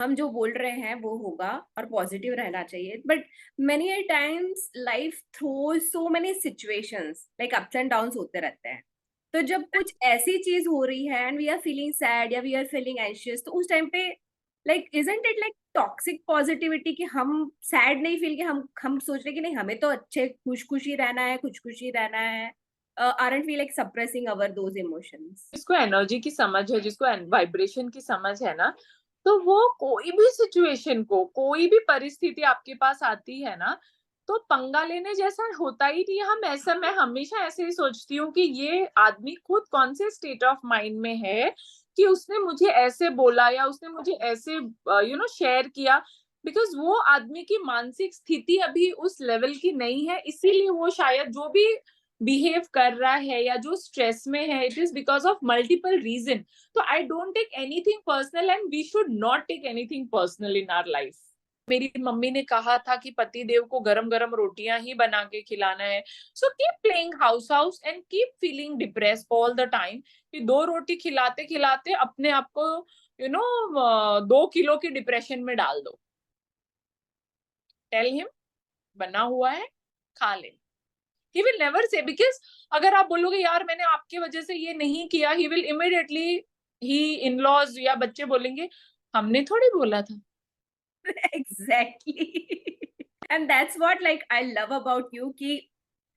हम जो बोल रहे हैं वो होगा और पॉजिटिव रहना चाहिए. But many a times life throws so many situations, like ups and downs होते रहते हैं. तो जब कुछ ऐसी चीज हो रही है and we are feeling sad या वी आर फीलिंग एंशियस, तो उस टाइम पे like isn't it like toxic positivity कि हम सैड नहीं फील कि हम सोच रहे कि नहीं हमें तो अच्छे खुश खुशी रहना है, खुश खुशी रहना है. Aren't we like suppressing our those emotions? जिसको एनर्जी की समझ है, जिसको वाइब्रेशन की समझ है ना, तो वो कोई भी सिचुएशन को, कोई भी परिस्थिति आपके पास आती है ना, तो पंगा लेने जैसा होता ही नहीं है. मैं हमेशा ऐसे ही सोचती हूँ कि ये आदमी खुद कौन से स्टेट ऑफ माइंड में है कि उसने मुझे ऐसे बोला या उसने मुझे ऐसे शेयर किया. बिकॉज वो आदमी की मानसिक स्थिति अभी उस लेवल की नहीं है, इसीलिए वो शायद जो भी बिहेव कर रहा है या जो स्ट्रेस में है, it is because of multiple reason. तो I don't take anything personal and we should not take anything personal in our life. मेरी मम्मी ने कहा था कि पति देव को गरम गरम रोटियां ही बना के खिलाना है. So keep playing house house and keep feeling depress all the time कि 2 रोटी खिलाते खिलाते अपने आप को 2 किलो की डिप्रेशन में डाल दो. टेल हिम बना हुआ है, खा ले. He will never say, because अगर आप बोलोगे यार मैंने आपके वजह से ये नहीं किया, he will immediately, he in laws या बच्चे बोलेंगे हमने थोड़ी बोला था. Exactly. And that's what like I love about you कि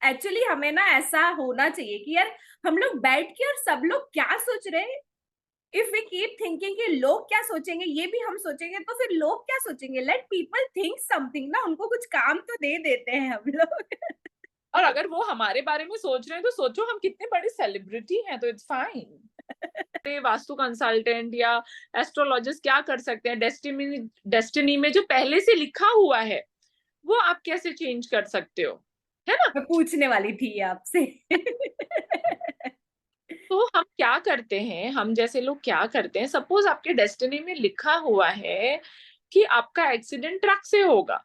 एक्चुअली हमें ना ऐसा होना चाहिए कि यार हम लोग बैठ के और सब लोग क्या सोच रहे हैं. इफ वी कीप थिंकिंग कि लोग क्या सोचेंगे ये भी हम सोचेंगे, तो फिर लोग क्या सोचेंगे. लेट पीपल थिंक समथिंग ना, उनको कुछ काम तो दे देते हैं हम लोग. और अगर वो हमारे बारे में सोच रहे हैं तो सोचो हम कितने बड़े सेलिब्रिटी हैं, तो इट्स फाइन. वास्तु कंसल्टेंट या एस्ट्रोलॉजिस्ट क्या कर सकते हैं? डेस्टिनी में जो पहले से लिखा हुआ है वो आप कैसे चेंज कर सकते हो, है ना? मैं पूछने वाली थी आपसे. तो हम क्या करते हैं, हम जैसे लोग क्या करते हैं, सपोज आपके डेस्टिनी में लिखा हुआ है कि आपका एक्सीडेंट ट्रक से होगा.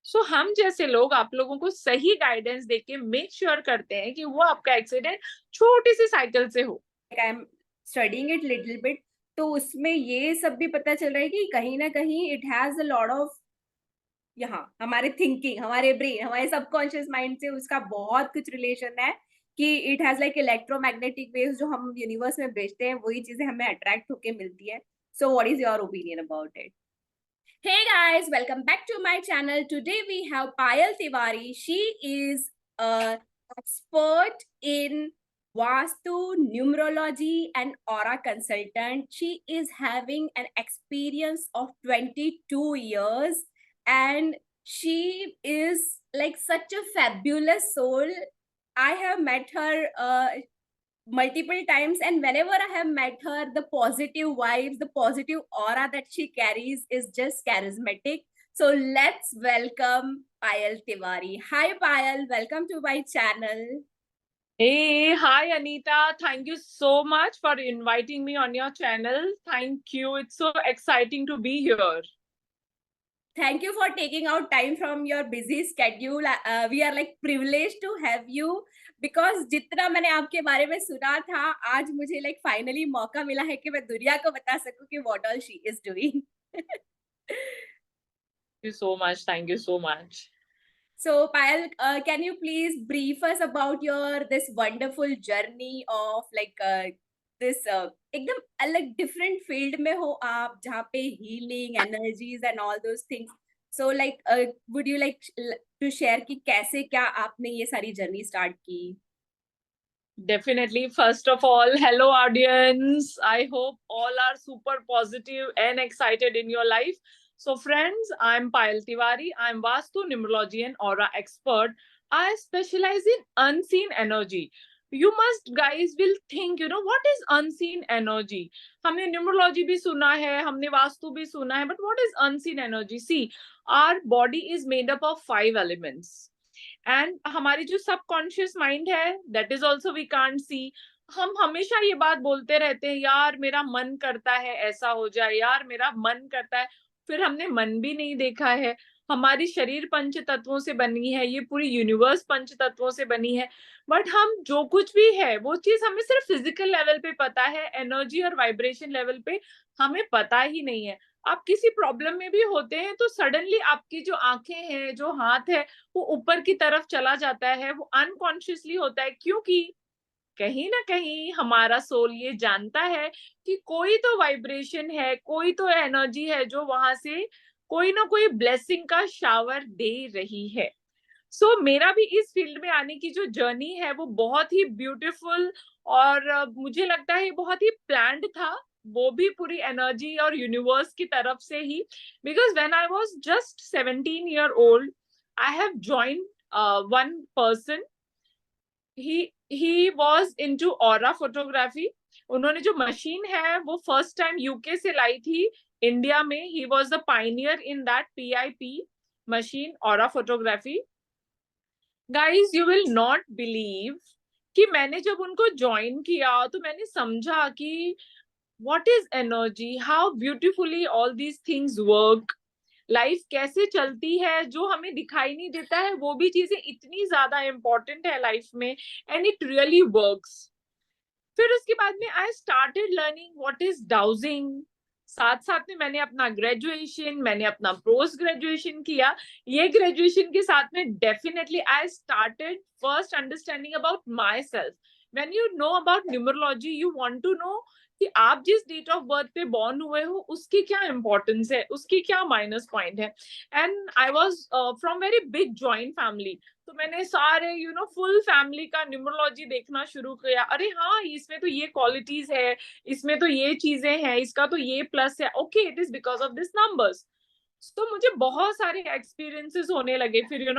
सो हम जैसे लोग आप लोगों को सही गाइडेंस देके मेक श्योर करते हैं कि वो आपका एक्सीडेंट छोटी सी साइकिल से हो. I am studying it little bit. तो उसमें ये सब भी पता चल रहा है कि कहीं ना कहीं it has a lot of, यहाँ हमारे थिंकिंग, हमारे ब्रेन, हमारे सबकॉन्शियस माइंड से उसका बहुत कुछ रिलेशन है. कि it has like electromagnetic waves जो हम यूनिवर्स में भेजते हैं वही चीजें हमें अट्रैक्ट होके मिलती है. So what is your opinion about it? Hey guys, welcome back to my channel. Today we have Payal Tiwari. She is a expert in Vastu, numerology and aura consultant. She is having an experience of 22 years and she is like such a fabulous soul. I have met her multiple times, and whenever I have met her, the positive vibes, the positive aura that she carries is just charismatic. So let's welcome Payal Tiwari. Hi Payal, welcome to my channel. Hey, hi Anita. Thank you so much for inviting me on your channel. Thank you. It's so exciting to be here. Thank you for taking out time from your busy schedule. We are like privileged to have you because जितना मैंने आपके बारे में सुना था, आज मुझे like finally मौका मिला है कि मैं दुनिया को बता सकूं कि what all she is doing. Thank you so much. Thank you so much. So, Payal, can you please brief us about your this wonderful journey of like this एकदम अलग different field में हो आप जहाँ पे healing, energies and all those things. So, like, would you like to share कि कैसे क्या आपने ये सारी journey start की? Definitely. First of all, hello audience. I hope all are super positive and excited in your life. So friends, I'm Payal Tiwari. I'm Vastu, Numerology and Aura expert. I specialize in unseen energy. You must guys will think, what is unseen energy? हमने numerology भी सुना है, हमने वास्तु भी सुना है, but what is unseen energy? See, our body is made up of 5 elements. And हमारी जो सबकॉन्शियस माइंड है, that is also we can't see. हम हमेशा ये बात बोलते रहते हैं यार मेरा मन करता है ऐसा हो जाए, यार मेरा मन करता है. फिर हमने मन भी नहीं देखा है. हमारी शरीर पंच तत्वों से बनी है, ये पूरी यूनिवर्स पंच तत्वों से बनी है. बट हम जो कुछ भी है वो चीज हमें सिर्फ फिजिकल लेवल पे पता है, एनर्जी और वाइब्रेशन लेवल पे हमें पता ही नहीं है. आप किसी प्रॉब्लम में भी होते हैं तो सडनली आपकी जो आंखें हैं, जो हाथ है, वो ऊपर की तरफ चला जाता है, वो अनकॉन्शियसली होता है, क्योंकि कहीं ना कहीं हमारा सोल ये जानता है कि कोई तो वाइब्रेशन है, कोई तो एनर्जी है जो वहां से कोई ना कोई ब्लेसिंग का शावर दे रही है। सो मेरा भी इस फील्ड में आने की जो जर्नी है वो बहुत ही ब्यूटीफुल, और मुझे लगता है बहुत ही प्लान्ड था, वो भी पूरी एनर्जी और यूनिवर्स की तरफ से ही। Because when I was just 17 year old, I have joined one person, he was into aura photography. उन्होंने जो मशीन है वो फर्स्ट टाइम यूके से लाई थी इंडिया में। He was the Pioneer in that PIP machine, aura photography. Guys you will not believe कि मैंने जब उनको ज्वाइन किया तो मैंने समझा कि what is energy, how beautifully all these things work, life कैसे चलती है, जो हमें दिखाई नहीं देता है वो भी चीजें इतनी ज्यादा इंपॉर्टेंट है लाइफ में, एंड इट रियली वर्क्स। फिर उसके बाद में I started learning what is dowsing. साथ साथ में मैंने अपना ग्रेजुएशन, मैंने अपना पोस्ट ग्रेजुएशन किया। ये ग्रेजुएशन के साथ में definitely I started first understanding about myself. When you know about numerology, you want to know कि आप जिस डेट ऑफ बर्थ पे बॉर्न हुए हो उसकी क्या इंपॉर्टेंस है, उसकी क्या माइनस पॉइंट है। And I was from very big joint family, तो मैंने सारे फुल फैमिली का न्यूमरोलॉजी देखना शुरू किया। अरे हाँ, इसमें तो ये क्वालिटीज है, इसमें तो ये चीजें हैं, इसका तो ये प्लस है, okay it is because of this numbers. तो मुझे बहुत सारे एक्सपीरियंसेस होने लगे। फिर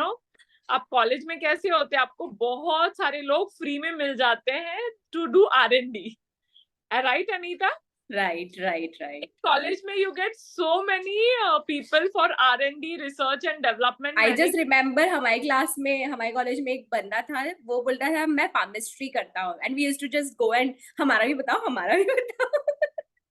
आप कॉलेज में कैसे होते हैं, आपको बहुत सारे लोग फ्री में मिल जाते हैं to do R&D, right Anita? right. College में you get so many people for R&D, research and development। आई मैंने जस्ट रिमेम्बर हमारे क्लास में, हमारे कॉलेज में एक बंदा था, वो बोलता था मैं फार्मेस्ट्री करता हूँ, and we used to just go and हमारा भी बताओ, हमारा भी बताओ।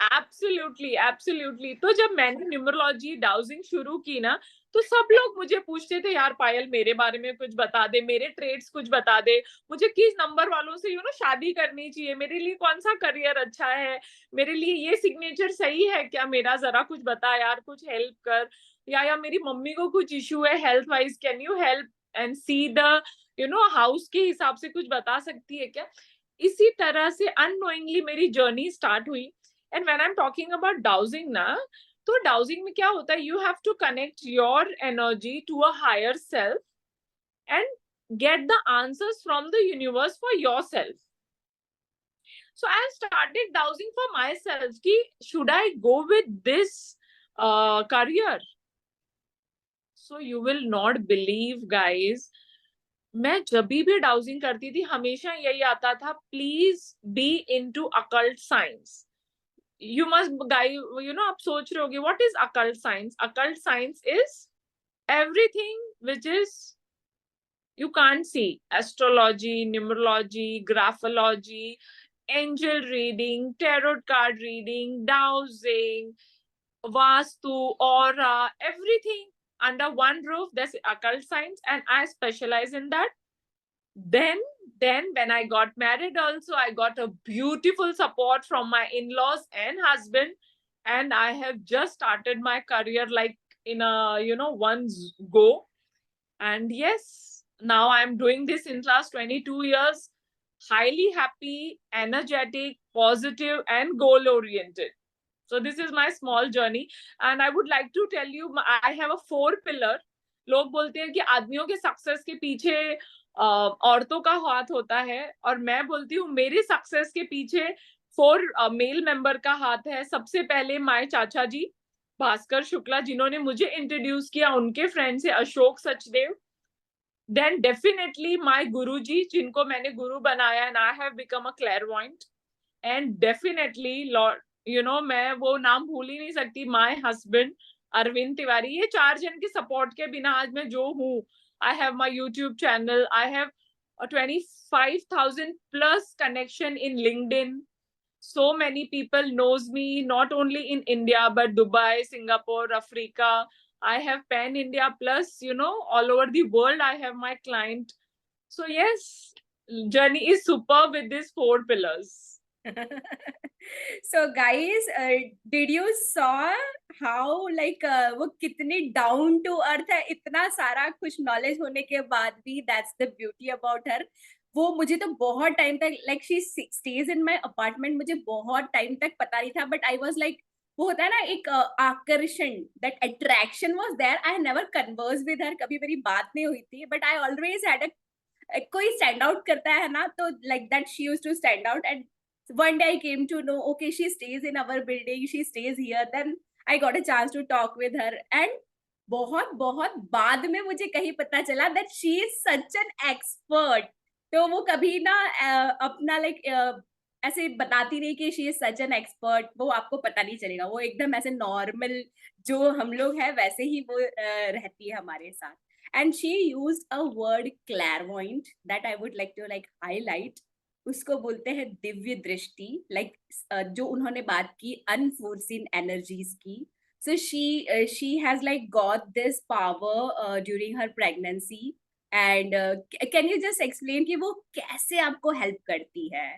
Absolutely absolutely. तो जब मैंने न्यूमरोलॉजी डाउजिंग शुरू की ना, तो सब लोग मुझे पूछते थे यार पायल मेरे बारे में कुछ बता दे, मेरे ट्रेड्स कुछ बता दे, मुझे किस नंबर वालों से शादी करनी चाहिए, मेरे लिए कौन सा करियर अच्छा है, मेरे लिए ये सिग्नेचर सही है क्या मेरा, जरा कुछ बता यार, कुछ हेल्प कर। या मेरी मम्मी को कुछ इशू है health wise, can you help and see the house के हिसाब से कुछ बता सकती है क्या। इसी तरह से अननोइंगली मेरी जर्नी स्टार्ट हुई। And when I am talking about dowsing ना, तो डाउजिंग में क्या होता है, you have to connect your energy to a higher self and get the answers from the universe for yourself. So I started dowsing for myself कि should I go with this career? So you will not believe guys, मैं जब भी dowsing करती थी हमेशा यही आता था, please be into occult science. You must guys, आप सोच रहे होगे what is occult science. Occult science is everything which is you can't see: astrology, numerology, graphology, angel reading, tarot card reading, dowsing, vastu, aura, everything under one roof. That's occult science, and I specialize in that. Then when I got married also, I got a beautiful support from my in-laws and husband, and I have just started my career like in a one go. And yes, now I'm doing this in last 22 years, highly happy, energetic, positive and goal oriented. So this is my small journey, and I would like to tell you I have a 4 pillar. लोग बोलते हैं कि आदमियों के success के पीछे औरतों का हाथ होता है, और मैं बोलती हूँ मेरे सक्सेस के पीछे 4 मेल मेंबर का हाथ है। सबसे पहले माय चाचा जी भास्कर शुक्ला, जिन्होंने मुझे इंट्रोड्यूस किया, उनके फ्रेंड से Ashok Sachdev. Then definitely my Guruji, जिनको मैंने गुरु बनाया, and I have become a clairvoyant. And definitely lord, मैं वो नाम भूल ही नहीं सकती, माय हस्बैंड अरविंद तिवारी। ये 4 जन के सपोर्ट के बिना आज मैं जो हूँ, I have my YouTube channel, I have 25,000 plus connection in LinkedIn. So many people knows me not only in India but Dubai, Singapore, Africa. I have pan India plus all over the world I have my client. So yes, journey is super with these 4 pillars. So guys, did you saw how like वो कितनी down to earth है, इतना सारा कुछ knowledge होने के बाद भी, that's the beauty about her. वो मुझे तो बहुत टाइम तक, like she stays in my apartment, मुझे बहुत टाइम तक पता नहीं था, but I was like, वो होता है ना एक आकर्षण, that attraction was there. I never conversed with her, कभी मेरी बात नहीं हुई थी, but I always had a कोई स्टैंड आउट करता है ना, तो like that she used to stand out. And one day I came to know, okay, she stays in our building, she stays here. Then I got a chance to talk with her, and बहुत बहुत बाद में मुझे कहीं पता चला that she is such an expert. तो वो कभी ना अपना लाइक ऐसे बताती नहीं कि she is such an expert, वो आपको पता नहीं चलेगा, वो एकदम ऐसे नॉर्मल जो हम लोग हैं वैसे ही वो रहती है हमारे साथ. And she used a word clairvoyant that I would like to like highlight. उसको बोलते हैं दिव्य दृष्टि. लाइक जो उन्होंने बात की अनफोर्सिन एनर्जीज की. So she has like got this power during her pregnancy. And can you just explain कि वो कैसे आपको help करती है?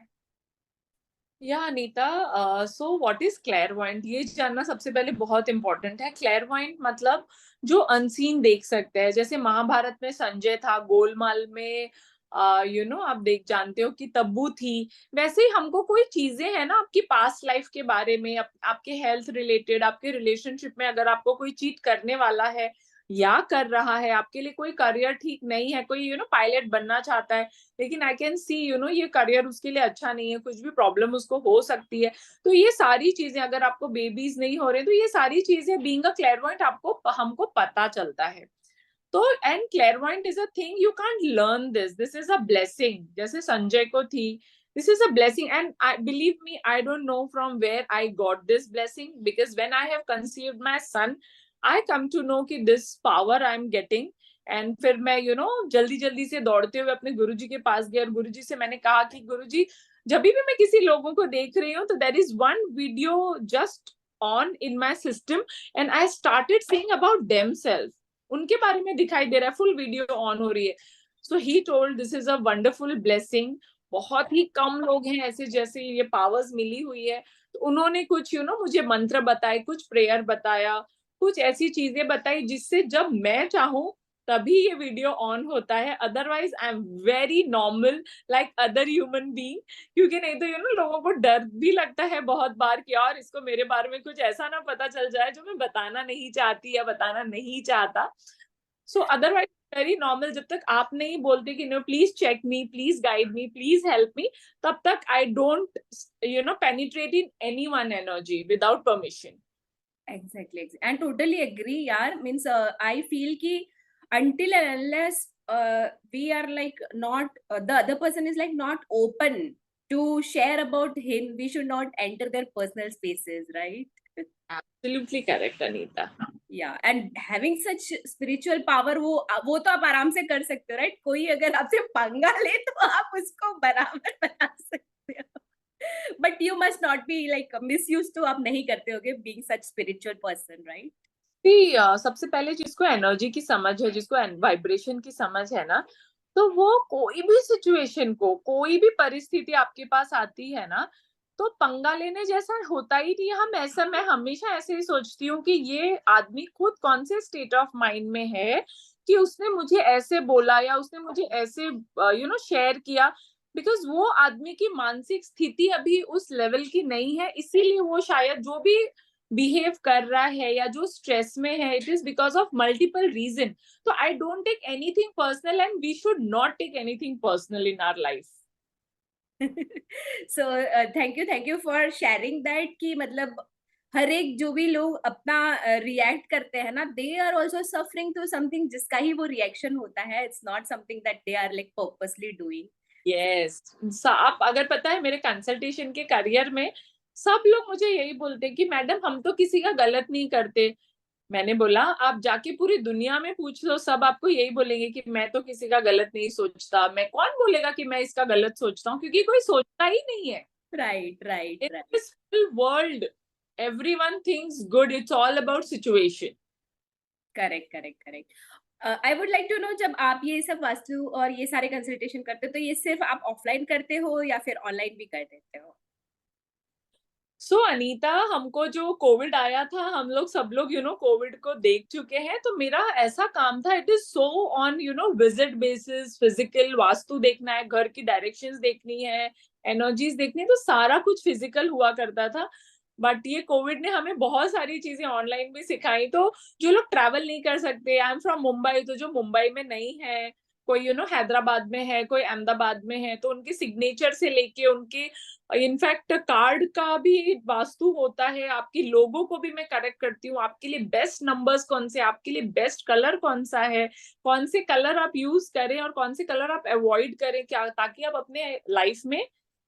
या अनीता, सो व्हाट इज क्लेयरवॉयंट, ये जानना सबसे पहले बहुत इंपॉर्टेंट है. क्लेयरवॉयंट मतलब जो अनसीन देख सकते हैं. जैसे महाभारत में संजय था, गोलमाल में आप देख जानते हो कि तब्बू थी. वैसे ही हमको कोई चीजें है ना आपकी पास्ट लाइफ के बारे में, आपके हेल्थ रिलेटेड, आपके रिलेशनशिप में अगर आपको कोई चीट करने वाला है या कर रहा है, आपके लिए कोई करियर ठीक नहीं है, कोई पायलट बनना चाहता है लेकिन आई कैन सी ये करियर उसके लिए अच्छा नहीं है, कुछ भी प्रॉब्लम उसको हो सकती है. तो ये सारी चीजें, अगर आपको बेबीज नहीं हो रहे, तो ये सारी चीजें बीइंग अ क्लेयरवॉयंट आपको हमको पता चलता है. तो and clairvoyant is a thing, you can't learn this is a blessing. जैसे संजय को थी, this is a blessing. And I believe me, I don't know from where I got this blessing, because when I have conceived my son, I come to know कि this power I am getting. And फिर मैं जल्दी जल्दी से दौड़ते हुए अपने गुरुजी के पास गई और गुरुजी से मैंने कहा कि गुरुजी, जब भी मैं किसी लोगों को देख रही हूँ तो there is one video just on in my system and I started seeing about themselves. उनके बारे में दिखाई दे रहा है, फुल वीडियो ऑन हो रही है. So he told this is a wonderful blessing. बहुत ही कम लोग हैं ऐसे जैसे ये पावर्स मिली हुई है. तो उन्होंने कुछ मुझे मंत्र बताए, कुछ प्रेयर बताया, कुछ ऐसी चीजें बताई जिससे जब मैं चाहूं तभी ये वीडियो ऑन होता है. Otherwise I am very normal like other human being. क्योंकि नहीं तो लोगों को डर भी लगता है बहुत बार कि यार इसको मेरे बारे में कुछ ऐसा ना पता चल जाए जो मैं बताना नहीं चाहती या बताना नहीं चाहता. So otherwise very normal. जब तक आप नहीं बोलते कि no please check me, please guide me, please help me, तब तक I don't penetrate in any one energy without permission. Exactly. And totally agree, yaar. Means I feel ki until and unless we are like not the other person is like not open to share about him, we should not enter their personal spaces, right? Absolutely correct, Anita. Yeah, and having such spiritual power, वो तो आप आराम से कर सकते हो, right? कोई अगर आपसे पंगा ले तो आप उसको बराबर बना सकते हो. But you must not be like misused to, आप नहीं करते होगे being such spiritual person, right? सबसे पहले जिसको एनर्जी की समझ है, जिसको वाइब्रेशन की समझ है ना, तो वो कोई भी सिचुएशन को, कोई भी परिस्थिति आपके पास आती है ना, तो पंगा लेने जैसा होता ही नहीं. मैं हमेशा ऐसे ही सोचती हूँ कि ये आदमी खुद कौन से स्टेट ऑफ माइंड में है कि उसने मुझे ऐसे बोला या उसने मुझे ऐसे शेयर किया. बिकॉज वो आदमी की मानसिक स्थिति अभी उस लेवल की नहीं है, इसीलिए वो शायद जो भी बिहेव कर रहा है या जो स्ट्रेस में है, it is because of multiple reason. तो I don't take anything personal and we should not take anything personal in our life. So thank you for sharing that कि मतलब हर एक जो भी लोग अपना रिएक्ट करते हैं ना, they are also suffering to something जिसका ही वो रिएक्शन होता है. It's not something that they are like purposely doing. Yes, आप अगर पता है मेरे कंसल्टेशन के करियर में सब लोग मुझे यही बोलते हैं कि मैडम हम तो किसी का गलत नहीं करते. मैंने बोला आप जाके पूरी दुनिया में पूछ लो, सब आपको यही बोलेंगे कि मैं तो किसी का गलत नहीं सोचता. मैं कौन बोलेगा कि मैं इसका गलत सोचता हूँ, क्योंकि कोई सोचता ही नहीं है. Right right in right. This world everyone thinks good, it's all about situation. Correct correct correct. I would like to know, जब आप ये सब वास्तु और ये सारे कंसल्टेशन करते हो तो ये सिर्फ आप ऑफलाइन करते हो या फिर ऑनलाइन भी कर देते हो? सो अनीता, हमको जो कोविड आया था, हम लोग सब लोग कोविड को देख चुके हैं। तो मेरा ऐसा काम था, it is so on visit basis, physical vastu देखना है, घर की डायरेक्शंस देखनी है, एनर्जीज देखनी है, तो सारा कुछ फिजिकल हुआ करता था। बट ये कोविड ने हमें बहुत सारी चीजें ऑनलाइन भी सिखाई। तो जो लोग ट्रैवल नहीं कर सकते, आई एम फ्रॉम मुंबई, तो जो मुंबई में नहीं है, कोई हैदराबाद में है, कोई अहमदाबाद में है, तो उनके सिग्नेचर से लेके उनके इनफैक्ट कार्ड का भी वास्तु होता है। आपकी लोगों को भी मैं करेक्ट करती हूँ, आपके लिए बेस्ट नंबर्स कौन से, आपके लिए बेस्ट कलर कौन सा है, कौन से कलर आप यूज करें और कौन से कलर आप अवॉइड करें, क्या, ताकि आप अपने लाइफ में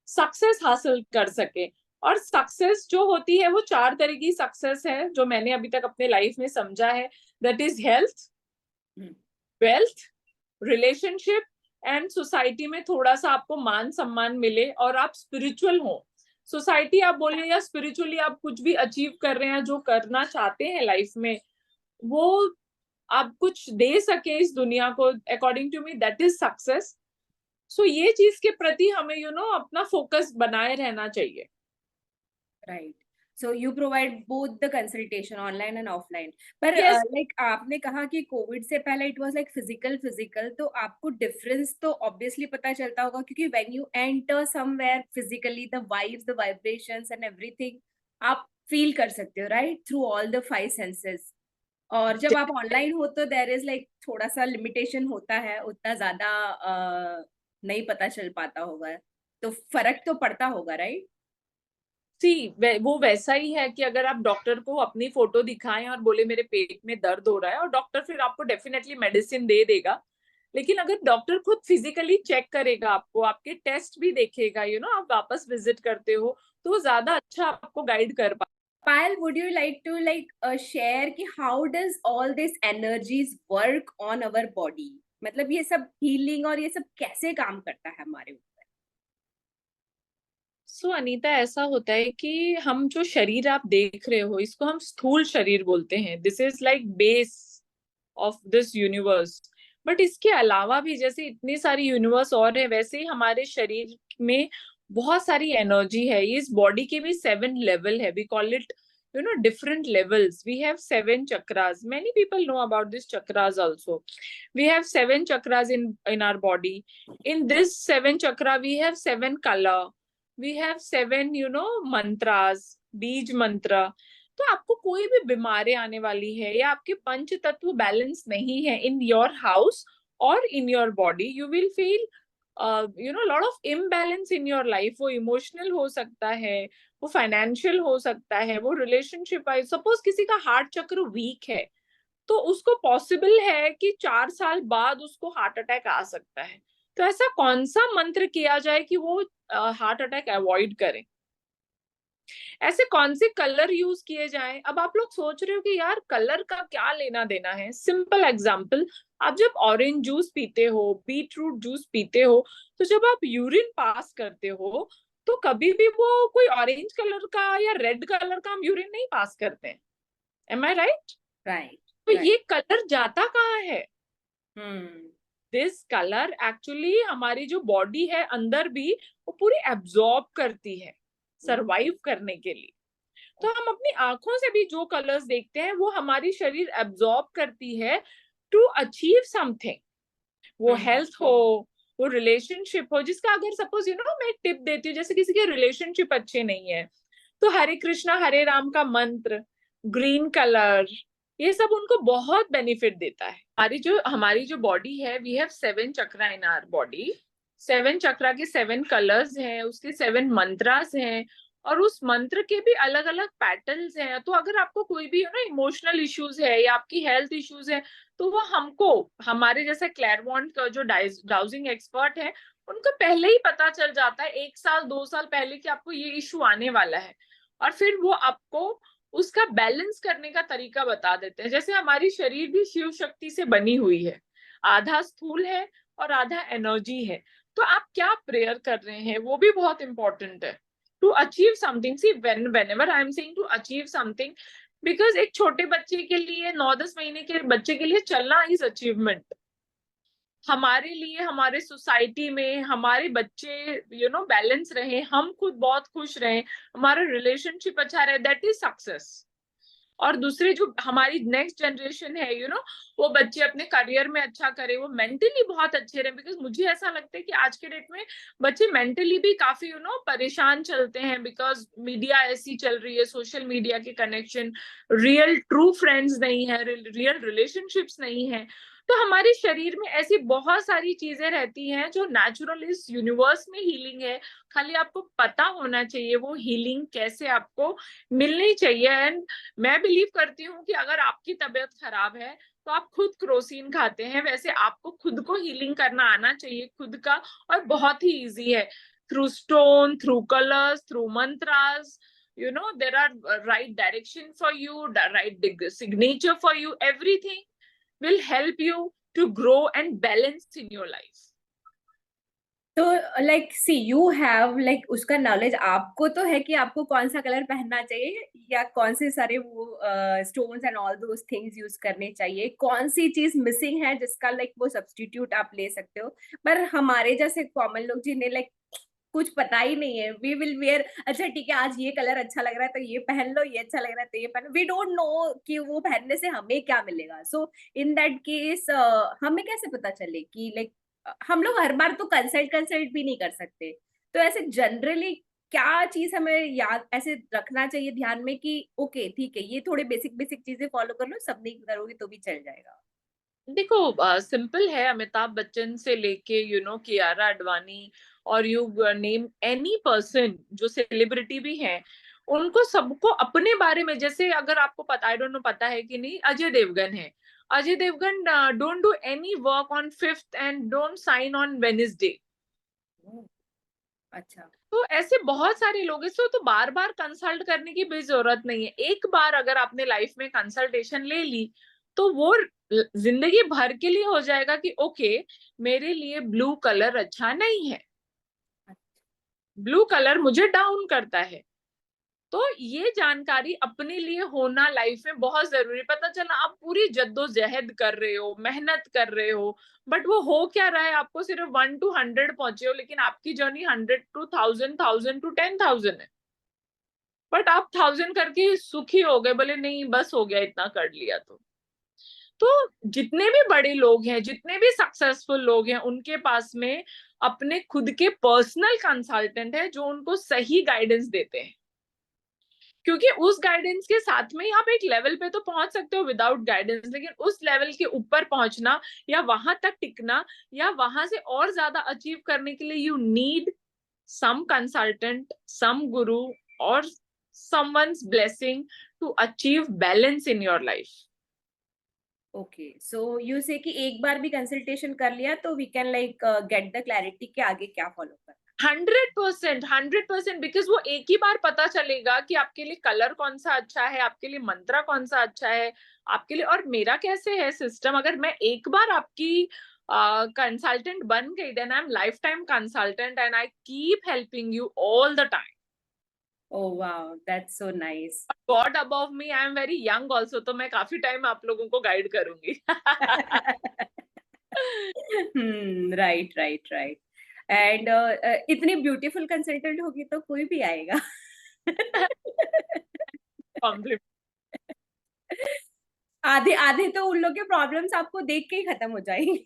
सक्सेस हासिल कर सके। और सक्सेस जो होती है वो 4 तरह की सक्सेस है जो मैंने अभी तक अपने लाइफ में समझा है। That is health, wealth, relationship and society में थोड़ा सा आपको मान सम्मान मिले और आप स्पिरिचुअल हो। सोसाइटी आप बोले या स्पिरिचुअली आप कुछ भी अचीव कर रहे हैं, जो करना चाहते हैं लाइफ में, वो आप कुछ दे सके इस दुनिया को, according to me that is success. So ये चीज के प्रति हमें अपना फोकस बनाए रहना चाहिए। Right. So you provide both the consultation online and offline. पर यस। लाइक आपने कहा कि कोविड से पहले it was like physical physical, तो आपको डिफरेंस तो ऑब्वियसली पता चलता होगा, क्योंकि when you enter somewhere physically, the vibes, the vibrations and everything आप फील कर सकते हो, right, through all the 5 senses. और जब आप ऑनलाइन हो तो देयर इज लाइक थोड़ा सा लिमिटेशन होता है, उतना ज्यादा नहीं पता चल पाता होगा, तो फर्क तो पड़ता होगा, राइट? वो वैसा ही है कि अगर आप डॉक्टर को अपनी फोटो दिखाएं और बोले मेरे पेट में दर्द हो रहा है, और डॉक्टर फिर आपको डेफिनेटली मेडिसिन दे देगा। लेकिन अगर डॉक्टर खुद फिजिकली चेक करेगा आपको, आपके टेस्ट भी देखेगा, आप वापस विजिट करते हो, तो वो ज्यादा अच्छा आपको गाइड कर पाए। Payal, would you like to share कि how does all this energies work on our body? मतलब ये सब हीलिंग और ये सब कैसे काम करता है हमारे ऊपर? सो अनीता, ऐसा होता है कि हम जो शरीर आप देख रहे हो, इसको हम स्थूल शरीर बोलते हैं। This is like base of this universe. But इसके अलावा भी जैसे इतनी सारी यूनिवर्स और है, वैसे ही हमारे शरीर में बहुत सारी एनर्जी है। इस बॉडी के भी 7 लेवल है, we call it different levels. We have 7 chakras. Many people know about these chakras also. We have 7 chakras in our body. In this 7 chakra we have 7 color, we have 7 mantras, बीज मंत्र। तो आपको कोई भी बीमारी आने वाली है या आपके पंच तत्व बैलेंस नहीं है इन योर हाउस और in your body, you will feel lot of imbalance in your life. वो इमोशनल हो सकता है, वो फाइनेंशियल हो सकता है, वो रिलेशनशिप वाइज। सपोज किसी का हार्ट चक्र वीक है, तो उसको पॉसिबल है कि 4 साल बाद उसको हार्ट अटैक आ सकता है। तो ऐसा कौन सा मंत्र किया जाए कि वो हार्ट अटैक अवॉइड करे? ऐसे कौन से कलर यूज किए जाएं? अब आप लोग सोच रहे हो कि यार कलर का क्या लेना देना है। सिंपल एग्जांपल, आप जब ऑरेंज जूस पीते हो, बीट रूट जूस पीते हो, तो जब आप यूरिन पास करते हो, तो कभी भी वो कोई ऑरेंज कलर का या रेड कलर का हम यूरिन नहीं पास करते हैं। एम आई राइट? राइट, तो राइट। ये कलर जाता कहाँ है? हम्म। दिस कलर एक्चुअली हमारी जो बॉडी है अंदर भी वो पूरी एब्जॉर्ब करती है सरवाइव करने के लिए। तो हम अपनी आंखों से भी जो कलर्स देखते हैं वो हमारी शरीर एब्जॉर्ब करती है टू अचीव समथिंग। वो हेल्थ हो, वो रिलेशनशिप हो, जिसका अगर सपोज मैं टिप देती हूँ, जैसे किसी के रिलेशनशिप अच्छे नहीं है, तो हरे कृष्णा हरे राम का मंत्र, ग्रीन कलर, ये सब उनको बहुत बेनिफिट देता है। हमारी जो बॉडी है, we have 7 chakra in our body. 7 chakra के 7 कलर्स हैं, उसके 7 मंत्रास हैं, और उस मंत्र के भी अलग अलग पैटर्न्स हैं। तो अगर आपको कोई भी इमोशनल इश्यूज है या आपकी हेल्थ इश्यूज है, तो वो हमको, हमारे जैसे क्लैरवॉन्ट का जो डाउजिंग एक्सपर्ट है, उनको पहले ही पता चल जाता है 1 साल 2 साल पहले कि आपको ये इशू आने वाला है, और फिर वो आपको उसका बैलेंस करने का तरीका बता देते हैं। जैसे हमारी शरीर भी शिव शक्ति से बनी हुई है, आधा स्थूल है और आधा एनर्जी है। तो आप क्या प्रेयर कर रहे हैं वो भी बहुत इंपॉर्टेंट है to achieve something. See whenever I am saying to achieve something, because एक छोटे बच्चे के लिए, 9-10 महीने के बच्चे के लिए चलना इज अचीवमेंट। हमारे लिए, हमारे सोसाइटी में हमारे बच्चे बैलेंस रहे, हम खुद बहुत खुश रहे, हमारा रिलेशनशिप अच्छा रहे, दैट इज सक्सेस। और दूसरी जो हमारी नेक्स्ट जनरेशन है, वो बच्चे अपने करियर में अच्छा करे, वो मेंटली बहुत अच्छे रहे। बिकॉज मुझे ऐसा लगता है कि आज के डेट में बच्चे मेंटली भी काफी परेशान चलते हैं, बिकॉज मीडिया ऐसी चल रही है, सोशल मीडिया के कनेक्शन, रियल ट्रू फ्रेंड्स नहीं है, रियल रिलेशनशिप्स नहीं है। तो हमारे शरीर में ऐसी बहुत सारी चीजें रहती हैं जो नेचुरल इस यूनिवर्स में हीलिंग है। खाली आपको पता होना चाहिए वो हीलिंग कैसे आपको मिलनी चाहिए। एंड मैं बिलीव करती हूँ कि अगर आपकी तबीयत खराब है तो आप खुद क्रोसिन खाते हैं, वैसे आपको खुद को हीलिंग करना आना चाहिए खुद का। और बहुत ही इजी है, through stone, through colours, through mantras, there are right direction for you, the right signature for you, everything will help you to grow and balance in your life. तो like see you have like उसका knowledge आपको तो है कि आपको कौन सा colour पहनना चाहिए या कौन से सारे वो stones and all those things use करने चाहिए, कौन सी चीज मिसिंग है जिसका लाइक वो सब्स्टिट्यूट आप ले सकते हो। पर हमारे जैसे कॉमन लोग जिन्हें लाइक कुछ पता ही नहीं है, वी विल वेयर, अच्छा ठीक है आज ये कलर अच्छा लग रहा है तो ये पहन लो, ये अच्छा लग रहा है तो ये पहन लो, वी डोंट नो कि वो पहनने से हमें क्या मिलेगा। सो इन दैट केस हमें कैसे पता चले कि लाइक हम लोग हर बार तो कंसल्ट कंसल्ट भी नहीं कर सकते, तो ऐसे जनरली क्या चीज हमें याद ऐसे रखना चाहिए ध्यान में कि ओके ठीक है ये थोड़े बेसिक बेसिक चीजें फॉलो कर लो, सब नहीं करोगे तो भी चल जाएगा। देखो सिंपल है, अमिताभ बच्चन से लेके कियारा आडवाणी, और यू नेम एनी पर्सन जो सेलिब्रिटी भी हैं, उनको सबको अपने बारे में, जैसे अगर आपको पता, आई डोंट नो पता है कि नहीं, अजय देवगन है। Ajay Devgan don't do any work on 5th and don't sign on Wednesday. अच्छा। तो ऐसे बहुत सारे लोग, इसको तो बार बार कंसल्ट करने की भी जरूरत नहीं है। एक बार अगर आपने लाइफ में कंसल्टेशन ले ली तो वो जिंदगी भर के लिए हो जाएगा कि ओके, मेरे लिए ब्लू कलर अच्छा नहीं है, ब्लू कलर मुझे डाउन करता है। तो ये जानकारी अपने लिए होना लाइफ में बहुत जरूरी। पता चला आप पूरी जद्दोजहद कर रहे हो, मेहनत कर रहे हो, बट वो हो क्या रहा है, आपको सिर्फ 1 to 100 पहुंचे हो, लेकिन आपकी जर्नी 100 to 1000, 1000 to 10,000 है। बट आप 1000 करके सुखी हो गए, बोले नहीं बस हो गया, इतना कर लिया। तो जितने भी बड़े लोग हैं, जितने भी सक्सेसफुल लोग हैं, उनके पास में अपने खुद के पर्सनल कंसल्टेंट है जो उनको सही गाइडेंस देते हैं। क्योंकि उस गाइडेंस के साथ में ही आप एक लेवल पे तो पहुंच सकते हो विदाउट गाइडेंस, लेकिन उस लेवल के ऊपर पहुंचना या वहां तक टिकना या वहां से और ज्यादा अचीव करने के लिए you need some consultant, some guru, or someone's blessing to achieve balance in your life. Okay so you say कि एक बार भी कंसल्टेशन कर लिया तो we can like get the clarity कि आगे क्या फॉलो करना। 100%, 100%, बिकॉज वो एक ही बार पता चलेगा कि आपके लिए कलर कौन सा अच्छा है, आपके लिए मंत्रा कौन सा अच्छा है, आपके लिए। और मेरा कैसे है सिस्टम, अगर मैं एक बार आपकी कंसल्टेंट बन गई, then I am lifetime consultant and I keep helping you all the time. Oh wow that's so nice. God above me, I am very young also, तो मैं काफी टाइम आप लोगों को गाइड करूंगी। Right right right. एंड इतनी beautiful consultant होगी तो कोई भी आएगा। कॉम्प्लीमेंट। आधे आधे तो उन लोग के प्रॉब्लम्स आपको देख के ही खत्म हो जाएंगे।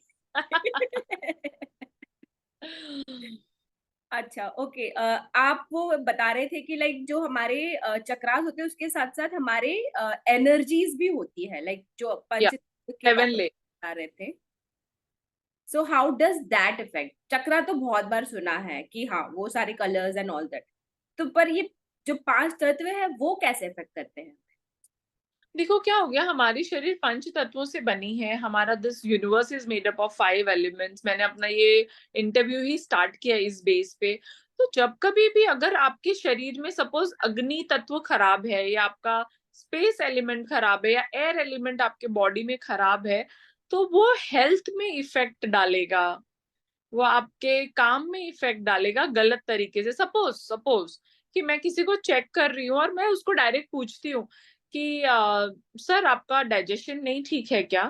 अच्छा ओके आप वो बता रहे थे कि लाइक जो हमारे चक्रास होते हैं उसके साथ साथ हमारे एनर्जीज भी होती है, लाइक जो या पंच के बारे में हेवनली। बता रहे थे। So how does that affect, chakra तो बहुत बार सुना है कि हाँ वो सारे कलर्स एंड ऑल दैट, तो पर ये जो 5 तत्व है वो कैसे इफेक्ट करते हैं। देखो क्या हो गया, हमारी शरीर 5 तत्वों से बनी है। हमारा this universe is made up of 5 elements. मैंने अपना ये इंटरव्यू ही स्टार्ट किया इस बेस पे। तो जब कभी भी अगर आपके शरीर में सपोज अग्नि तत्व खराब है, या आपका स्पेस एलिमेंट खराब है, या एयर एलिमेंट आपके बॉडी में खराब है, तो वो हेल्थ में इफेक्ट डालेगा, वो आपके काम में इफेक्ट डालेगा गलत तरीके से। सपोज सपोज कि मैं किसी को चेक कर रही हूँ और मैं उसको डायरेक्ट पूछती हूँ कि सर आपका डाइजेशन नहीं ठीक है क्या?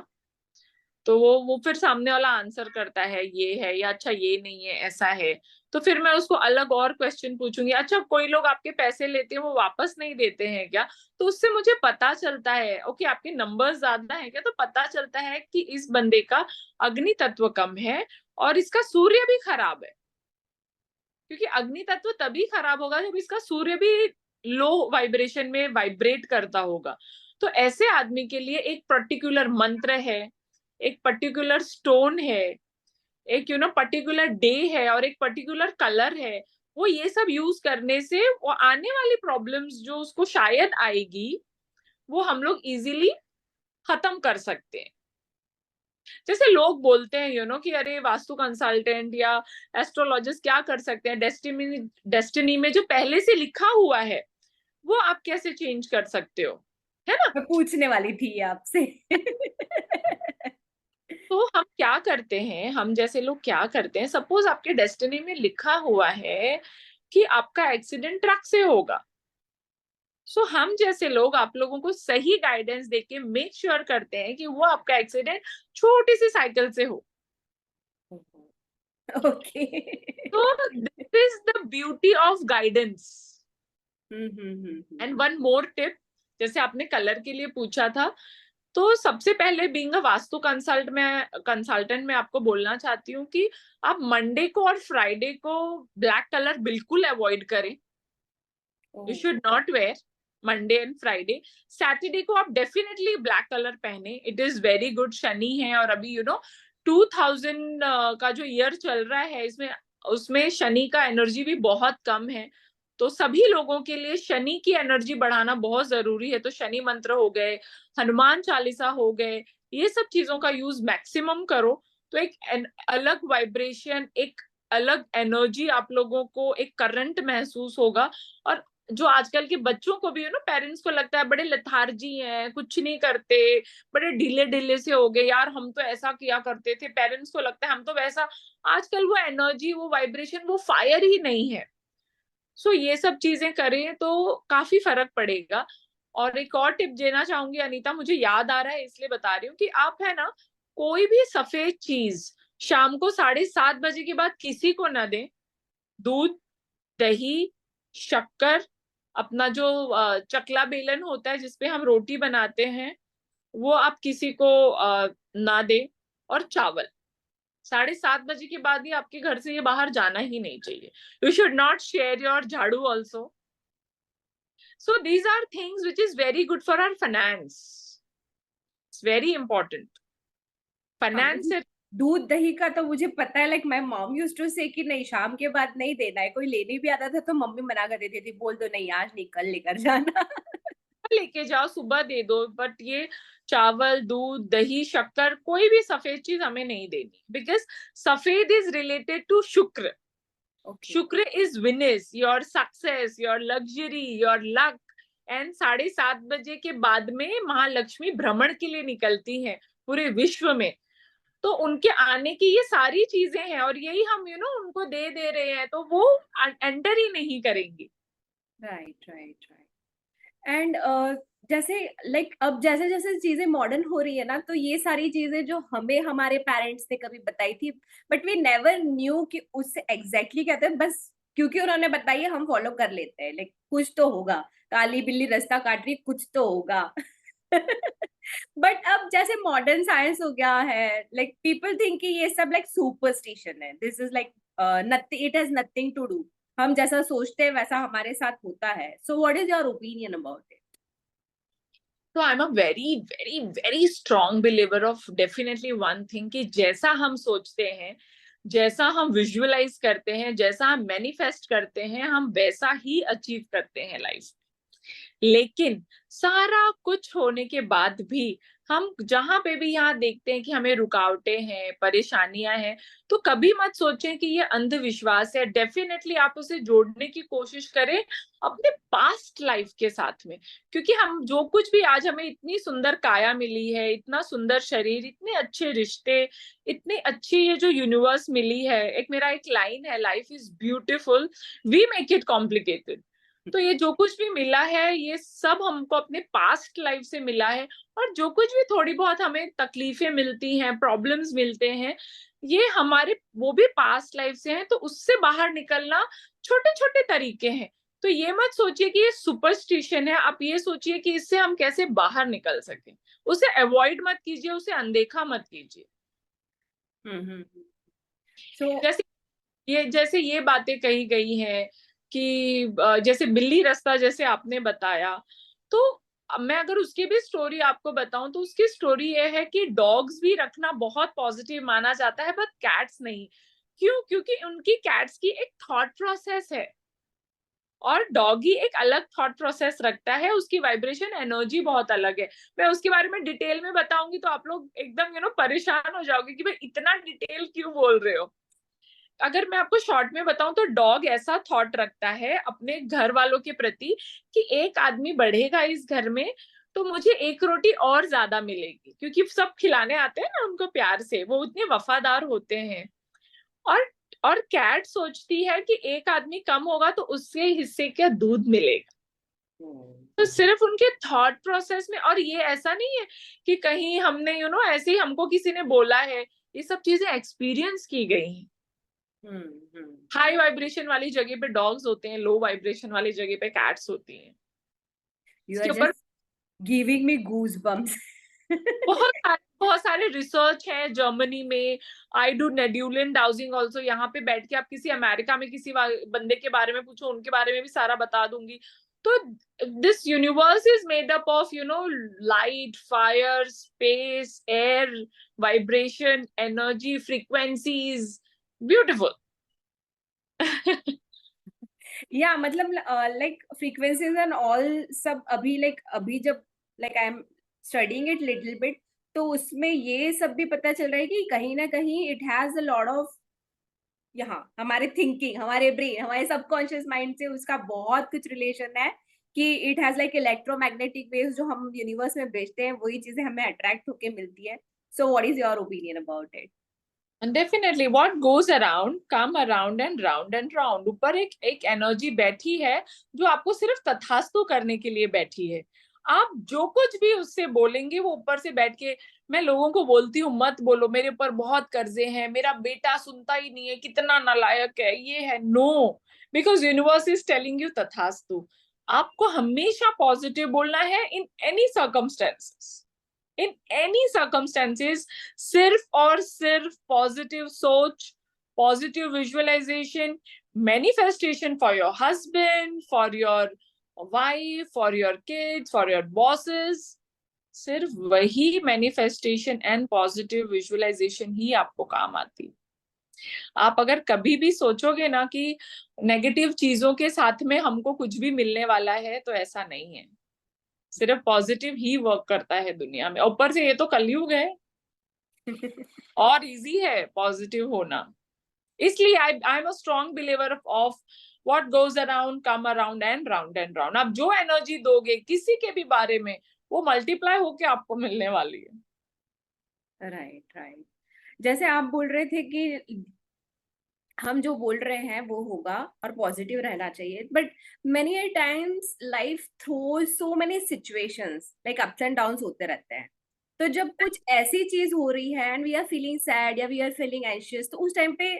तो वो फिर सामने वाला आंसर करता है ये है, या अच्छा ये नहीं है, ऐसा है। तो फिर मैं उसको अलग और क्वेश्चन पूछूंगी, अच्छा कोई लोग आपके पैसे लेते हैं वो वापस नहीं देते हैं क्या? तो उससे मुझे पता चलता है, ओके आपके नंबर्स ज्यादा है क्या, तो पता चलता है कि इस बंदे का अग्नि तत्व कम है और इसका सूर्य भी खराब है। क्योंकि अग्नि तत्व तभी खराब होगा जब इसका सूर्य भी लो वाइब्रेशन में वाइब्रेट करता होगा। तो ऐसे आदमी के लिए एक पर्टिकुलर मंत्र है, एक पर्टिकुलर स्टोन है, एक पर्टिकुलर डे है और एक पर्टिकुलर कलर है। वो ये सब यूज करने से वो आने वाली प्रॉब्लम्स जो उसको शायद आएगी वो हम लोग इजीली खत्म कर सकते हैं। जैसे लोग बोलते हैं कि अरे वास्तु कंसल्टेंट या एस्ट्रोलॉजिस्ट क्या कर सकते हैं, डेस्टिनी में जो पहले से लिखा हुआ है वो आप कैसे चेंज कर सकते हो, है ना? मैं पूछने वाली थी ये आपसे। तो हम क्या करते हैं, हम जैसे लोग क्या करते हैं, सपोज आपके डेस्टिनी में लिखा हुआ है कि आपका एक्सीडेंट ट्रक से होगा। सो हम जैसे लोग आप लोगों को सही गाइडेंस देके मेक श्योर करते हैं कि वो आपका एक्सीडेंट छोटी सी साइकिल से हो। ओके। तो this is the beauty of guidance. And one more tip, जैसे आपने कलर के लिए पूछा था, तो सबसे पहले बीइंग अ वास्तु कंसल्टेंट मैं आपको बोलना चाहती हूँ कि आप मंडे को और फ्राइडे को ब्लैक कलर बिल्कुल अवॉइड करें। You should not wear Monday and Friday. Saturday को आप डेफिनेटली ब्लैक कलर पहने, it is very good. Shani है और अभी 2000 का जो ईयर चल रहा है इसमें उसमें शनि का एनर्जी भी बहुत कम है। तो सभी लोगों के लिए शनि की एनर्जी बढ़ाना बहुत जरूरी है। तो शनि मंत्र हो गए, हनुमान चालीसा हो गए, ये सब चीजों का यूज मैक्सिमम करो। तो एक अलग वाइब्रेशन, एक अलग एनर्जी आप लोगों को, एक करंट महसूस होगा। और जो आजकल के बच्चों को भी पेरेंट्स को लगता है बड़े लथार्जी हैं, कुछ नहीं करते, बड़े ढीले ढीले से हो गए, यार हम तो ऐसा किया करते थे, पेरेंट्स को लगता है हम तो वैसा। आजकल वो एनर्जी, वो वाइब्रेशन, वो फायर ही नहीं है। सो ये सब चीजें करें तो काफी फर्क पड़ेगा। और एक और टिप देना चाहूंगी अनीता, मुझे याद आ रहा है इसलिए बता रही हूँ कि आप है ना, कोई भी सफेद चीज शाम को 7:30 बजे के बाद किसी को ना दें। दूध, दही, शक्कर, अपना जो चकला बेलन होता है जिसपे हम रोटी बनाते हैं, वो आप किसी को ना दे। और चावल 7:30 बजे के बाद ही आपके घर से ये बाहर जाना ही नहीं चाहिए। You should not share your झाड़ू also. So these are things which is very good for our finance. It's very important हाँ, फाइनेंस से। दूध दही का तो मुझे पता है, like my mom used to say कि नहीं शाम के बाद नहीं देना है। कोई लेने भी आता था तो मम्मी मना कर देती थी, बोल दो नहीं आज नहीं कल लेकर जाना। लेके जाओ, सुबह दे दो, बट ये चावल, दूध, दही, शक्कर, कोई भी सफेद चीज हमें नहीं देनी। बिकॉज सफेद इज रिलेटेड टू शुक्र। ओके। शुक्र is Venus, your success, your luxury, your luck. And 7:30 बजे के बाद में महालक्ष्मी भ्रमण के लिए निकलती हैं पूरे विश्व में। तो उनके आने की ये सारी चीजें हैं और यही हम उनको दे दे रहे हैं, तो वो एंटर ही नहीं करेंगी। Right right right. एंड जैसे लाइक अब जैसे जैसे चीजें मॉडर्न हो रही है ना, तो ये सारी चीजें जो हमें हमारे पेरेंट्स ने कभी बताई थी, बट वी नेवर न्यू कि उससे एग्जैक्टली क्या था, बस क्योंकि उन्होंने बताई है हम फॉलो कर लेते हैं, लाइक कुछ तो होगा, काली बिल्ली रास्ता काट रही कुछ तो होगा। बट अब जैसे मॉडर्न साइंस हो गया है, लाइक पीपल थिंक कि ये सब लाइक सुपरस्टिशन है, this is like nothing, it has nothing to do. हम जैसा सोचते हैं वैसा हमारे साथ होता है। So what is your opinion about it? तो I am a very very very strong believer of definitely one thing, कि जैसा हम सोचते हैं, जैसा हम विजुअलाइज करते हैं, जैसा हम मैनिफेस्ट करते हैं, हम वैसा ही अचीव करते हैं लाइफ। लेकिन सारा कुछ होने के बाद भी हम जहां पे भी यहाँ देखते हैं कि हमें रुकावटें हैं, परेशानियां हैं, तो कभी मत सोचें कि ये अंधविश्वास है। डेफिनेटली आप उसे जोड़ने की कोशिश करें अपने पास्ट लाइफ के साथ में। क्योंकि हम जो कुछ भी आज हमें इतनी सुंदर काया मिली है, इतना सुंदर शरीर, इतने अच्छे रिश्ते, इतनी अच्छी ये जो यूनिवर्स मिली है, एक मेरा एक लाइन है, life is beautiful, we make it complicated. तो ये जो कुछ भी मिला है ये सब हमको अपने पास्ट लाइफ से मिला है, और जो कुछ भी थोड़ी बहुत हमें तकलीफें मिलती हैं, प्रॉब्लम्स मिलते हैं, ये हमारे वो भी पास्ट लाइफ से हैं। तो उससे बाहर निकलना छोटे छोटे तरीके हैं। तो ये मत सोचिए कि ये सुपरस्टिशन है, आप ये सोचिए कि इससे हम कैसे बाहर निकल सकें। उसे अवॉइड मत कीजिए, उसे अनदेखा मत कीजिए। सो जैसे ये बातें कही गई हैं कि जैसे बिल्ली रास्ता जैसे आपने बताया, तो मैं अगर उसकी भी स्टोरी आपको बताऊं तो उसकी स्टोरी ये है कि डॉग्स भी रखना बहुत पॉजिटिव माना जाता है, बट कैट्स नहीं। क्यों? क्योंकि उनकी कैट्स की एक थॉट प्रोसेस है, और डॉगी एक अलग थॉट प्रोसेस रखता है, उसकी वाइब्रेशन एनर्जी बहुत अलग है। मैं उसके बारे में डिटेल में बताऊंगी तो आप लोग एकदम परेशान हो जाओगे कि भाई इतना डिटेल क्यों बोल रहे हो। अगर मैं आपको शॉर्ट में बताऊं तो डॉग ऐसा थॉट रखता है अपने घर वालों के प्रति कि एक आदमी बढ़ेगा इस घर में तो मुझे एक रोटी और ज्यादा मिलेगी, क्योंकि सब खिलाने आते हैं ना उनको प्यार से, वो इतने वफादार होते हैं। और और कैट सोचती है कि एक आदमी कम होगा तो उसके हिस्से का दूध मिलेगा। तो सिर्फ उनके थॉट प्रोसेस में, और ये ऐसा नहीं है कि कहीं हमने ऐसे ही हमको किसी ने बोला है, ये सब चीजें एक्सपीरियंस की गई हैं। हाई वाइब्रेशन वाली जगह पे डॉग्स होते हैं, लो वाइब्रेशन वाली जगह पे कैट्स होती हैं। यू इसके आर ऊपर just giving me goosebumps. बहुत सारे रिसर्च है जर्मनी में। I do pendulum dowsing also, यहाँ पे बैठ के आप किसी अमेरिका में किसी बंदे के बारे में पूछो, उनके बारे में भी सारा बता दूंगी। तो this universe is made up of light, fire, space, air, vibration, energy, frequencies, beautiful. या मतलब लाइक फ्रीक्वेंसीज एंड ऑल सब अभी अभी जब I am studying it little bit, तो उसमें ये सब भी पता चल रहा है कि कहीं ना कहीं it has a lot of, यहाँ हमारे थिंकिंग, हमारे ब्रेन, हमारे सबकॉन्शियस माइंड से उसका बहुत कुछ रिलेशन है कि इट हैज इलेक्ट्रोमैग्नेटिक वेव्स जो हम यूनिवर्स में भेजते हैं वही चीजें हमें अट्रैक्ट होके मिलती है. So what is your opinion about it? And definitely what goes around come around and round and round। ऊपर एक एक एनर्जी बैठी है जो आपको सिर्फ तथास्तु करने के लिए बैठी है। आप जो कुछ भी उससे बोलेंगे वो ऊपर से बैठ के, मैं लोगों को बोलती हूँ मत बोलो मेरे ऊपर बहुत कर्जे हैं, मेरा बेटा सुनता ही नहीं है, कितना नालायक है, ये है। No, because universe is telling you तथास्तु। आपको हमेशा पॉजिटिव बोलना है in any circumstances. In any circumstances सिर्फ और सिर्फ पॉजिटिव सोच, positive visualisation, manifestation for your husband, for your wife, for your kids, for your bosses. सिर्फ वही मैनिफेस्टेशन एंड पॉजिटिव विजुअलाइजेशन ही आपको काम आती। आप अगर कभी भी सोचोगे ना कि नेगेटिव चीजों के साथ में हमको कुछ भी मिलने वाला है, तो ऐसा नहीं है। सिर्फ पॉजिटिव ही वर्क करता है दुनिया में। ऊपर से ये तो कलयुग है और इजी है पॉजिटिव होना। इसलिए आई am a strong believer of what goes around come around and round and round. आप जो एनर्जी दोगे किसी के भी बारे में, वो मल्टीप्लाई होके आपको मिलने वाली है। Right right. जैसे आप बोल रहे थे कि हम जो बोल रहे हैं वो होगा और पॉजिटिव रहना चाहिए, but many a times life throws so many situations, ups and downs होते रहते हैं. तो जब कुछ ऐसी चीज हो रही है and we are feeling sad या वी आर फीलिंग एंशियस, तो उस टाइम पे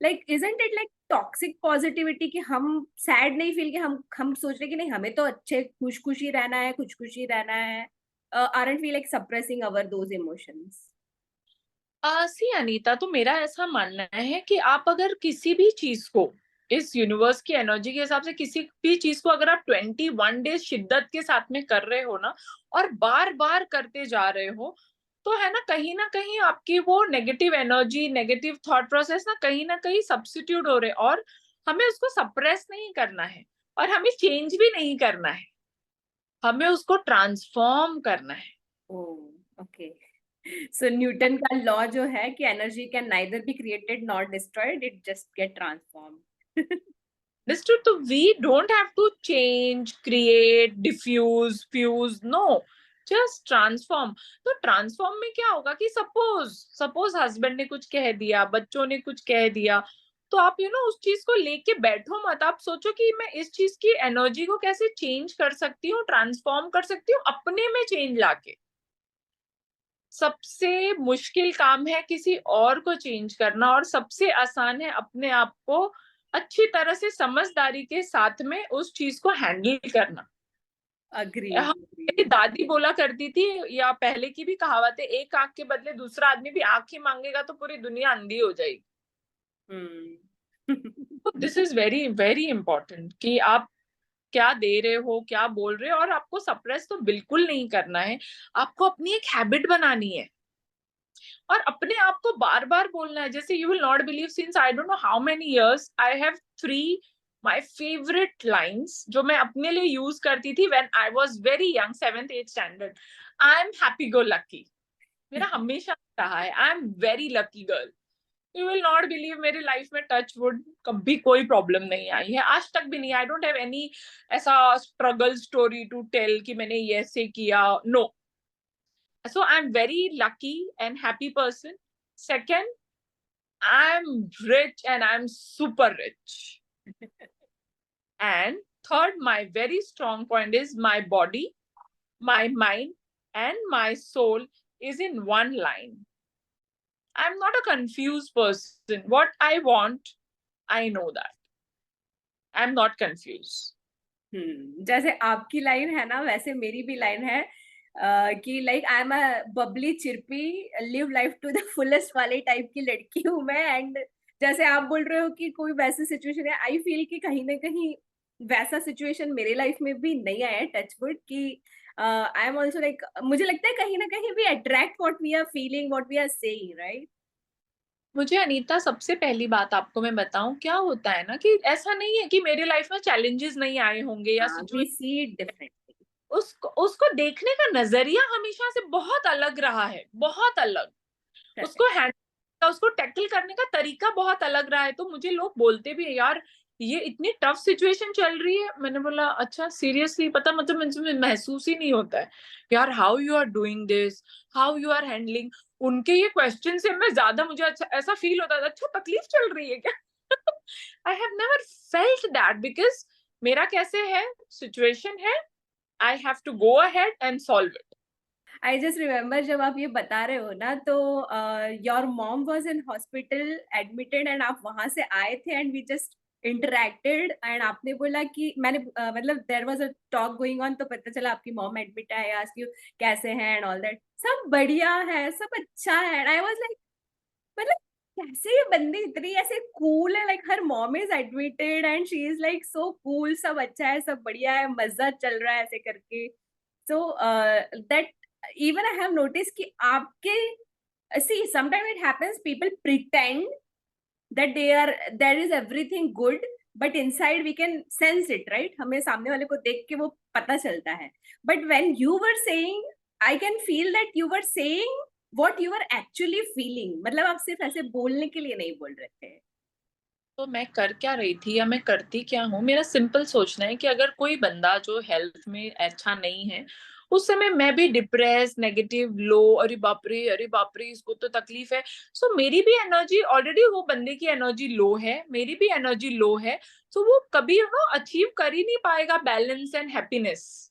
इजंट इट टॉक्सिक पॉजिटिविटी कि हम सैड नहीं फील, कि हम सोच रहे कि नहीं हमें तो अच्छे खुश खुशी रहना है, खुश खुशी रहना है, aren't we suppressing our those emotions? See Anita, तो मेरा ऐसा मानना है कि आप अगर किसी भी चीज को इस यूनिवर्स की एनर्जी के हिसाब से किसी भी चीज को अगर आप 21 डेज शिद्दत के साथ में कर रहे हो ना, और बार बार करते जा रहे हो, तो है ना कहीं आपकी वो negative energy, negative thought process ना कहीं सब्स्टिट्यूट हो रहे, और हमें उसको सप्रेस नहीं करना है और हमें चेंज भी नहीं करना है, हमें उसको ट्रांसफॉर्म करना है। Oh okay. सो न्यूटन का लॉ जो है कि energy can neither be created not destroyed, it just get transformed. This truth, so we don't have to change, create, diffuse, fuse, no, just transform। तो transform में क्या होगा कि suppose suppose husband ने कुछ कह दिया, बच्चों ने कुछ कह दिया, तो आप उस चीज को लेके बैठो मत, आप सोचो कि मैं इस चीज की एनर्जी को कैसे चेंज कर सकती हूँ, ट्रांसफॉर्म कर सकती हूँ अपने में चेंज लाके। सबसे मुश्किल काम है किसी और को चेंज करना, और सबसे आसान है अपने आप को अच्छी तरह से समझदारी के साथ में उस चीज को हैंडल करना। अग्रीड मेरी अग्रीड। दादी बोला करती थी, या पहले की भी कहावत है, एक आंख के बदले दूसरा आदमी भी आंख ही मांगेगा तो पूरी दुनिया अंधी हो जाएगी। This is very very important कि आप क्या दे रहे हो, क्या बोल रहे हो, और आपको सप्रेस तो बिल्कुल नहीं करना है। आपको अपनी एक हैबिट बनानी है और अपने आप को बार बार बोलना है। जैसे you will not believe, since I don't know how many years, I have 3 my favourite lines जो मैं अपने लिए यूज करती थी when I was very young, 7th 8th standard. I am happy go lucky, मेरा हमेशा रहा है, आई am very lucky girl. You will not believe, मेरी लाइफ में टच वुड कभी कोई प्रॉब्लम नहीं आई है, आज तक भी नहीं। आई डोंट हैव एनी ऐसा स्ट्रगल स्टोरी टू टेल कि मैंने ये ऐसे किया, no. So I'm very lucky and happy person. Second, I'm rich and I'm super rich. And third, my very strong point is my body, my mind, and my soul is in one line. I'm not a confused person. What I want, I know that. I'm not confused. जैसे आपकी line है ना, वैसे मेरी भी line है कि like I am a bubbly chirpy live life to the fullest वाले टाइप की लड़की हूँ मैं। एंड जैसे आप बोल रहे हो कि कोई वैसी सिचुएशन है, आई फील कि कहीं ना कहीं वैसा सिचुएशन मेरे लाइफ में भी नहीं आया है, टचवुड, कि आई एम ऑल्सो लाइक, मुझे लगता है कहीं ना कहीं we attract what we are feeling, what we are saying, right? मुझे अनीता सबसे पहली बात आपको मैं बताऊं, क्या होता है ना कि ऐसा नहीं है कि मेरे लाइफ में चैलेंजेस नहीं आए होंगे या हाँ, we situation, see it differently. उसको उसको देखने का नजरिया हमेशा से बहुत अलग रहा है, बहुत अलग। उसको हैंडल, उसको टैकल करने का तरीका बहुत अलग रहा है। तो मुझे लोग बोलते भी है, यार ये इतनी टफ सिचुएशन चल रही है। मैंने बोला अच्छा सीरियसली, पता मतलब मुझे महसूस ही नहीं होता है यार, how you are doing this, how you are handling. उनके ये क्वेश्चन से मैं ज्यादा, मुझे अच्छा ऐसा फील होता था, अच्छा तकलीफ चल रही है क्या। I have never felt that, because मेरा कैसे है, सिचुएशन है, I have to go ahead and solve it. I just remember जब आप ये बता रहे हो ना, तो your mom was in hospital admitted and आप वहां से आए थे and we just interacted and आपने बोला कि मैंने मतलब there was a talk going on, तो पता चला आपकी मॉम एडमिट है, आस्क यू कैसे हैं एंड ऑल दैट, सब बढ़िया है, सब अच्छा है। आई वाज लाइक, मतलब कैसे ये बंदी इतनी ऐसे कूल है, like her mom is admitted and she is like so cool, सब अच्छा है, सब बढ़िया है, मजा चल रहा है ऐसे करके। So that even I have noticed कि आपके, see sometimes it happens people pretend that they are, there is everything good, but inside we can sense it, right? हमें सामने वाले को देख के वो पता चलता है। But when you were saying, I can feel that you were saying what you were actually feeling, मतलब आप सिर्फ ऐसे बोलने के लिए नहीं बोल रहे थे। तो मैं कर क्या रही थी या मैं करती क्या हूँ, मेरा सिंपल सोचना है कि अगर कोई बंदा जो हेल्थ में अच्छा नहीं है, उस समय मैं भी डिप्रेस, नेगेटिव, लो, अरे बाप रे इसको तो तकलीफ है, सो मेरी भी एनर्जी ऑलरेडी, वो बंदे की एनर्जी लो है, मेरी भी एनर्जी लो है, तो वो कभी अचीव कर ही नहीं पाएगा बैलेंस एंड हैप्पीनेस।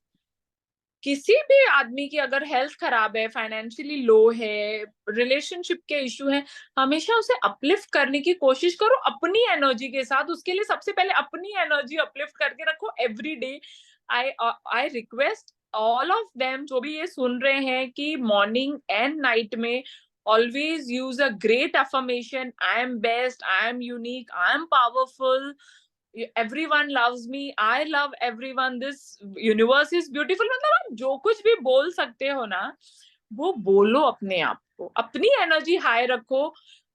किसी भी आदमी की अगर हेल्थ खराब है, फाइनेंशियली लो है, रिलेशनशिप के इश्यू है, हमेशा उसे अपलिफ्ट करने की कोशिश करो अपनी एनर्जी के साथ। उसके लिए सबसे पहले अपनी एनर्जी अपलिफ्ट करके रखो every day. I I request all of them, जो भी ये सुन रहे हैं, कि मॉर्निंग एंड नाइट में always use a great affirmation, I am best, I am unique, I am powerful, everyone loves me, I love everyone, this universe is beautiful। मतलब आप जो कुछ भी बोल सकते हो ना, वो बोलो अपने आप को, अपनी एनर्जी हाई रखो।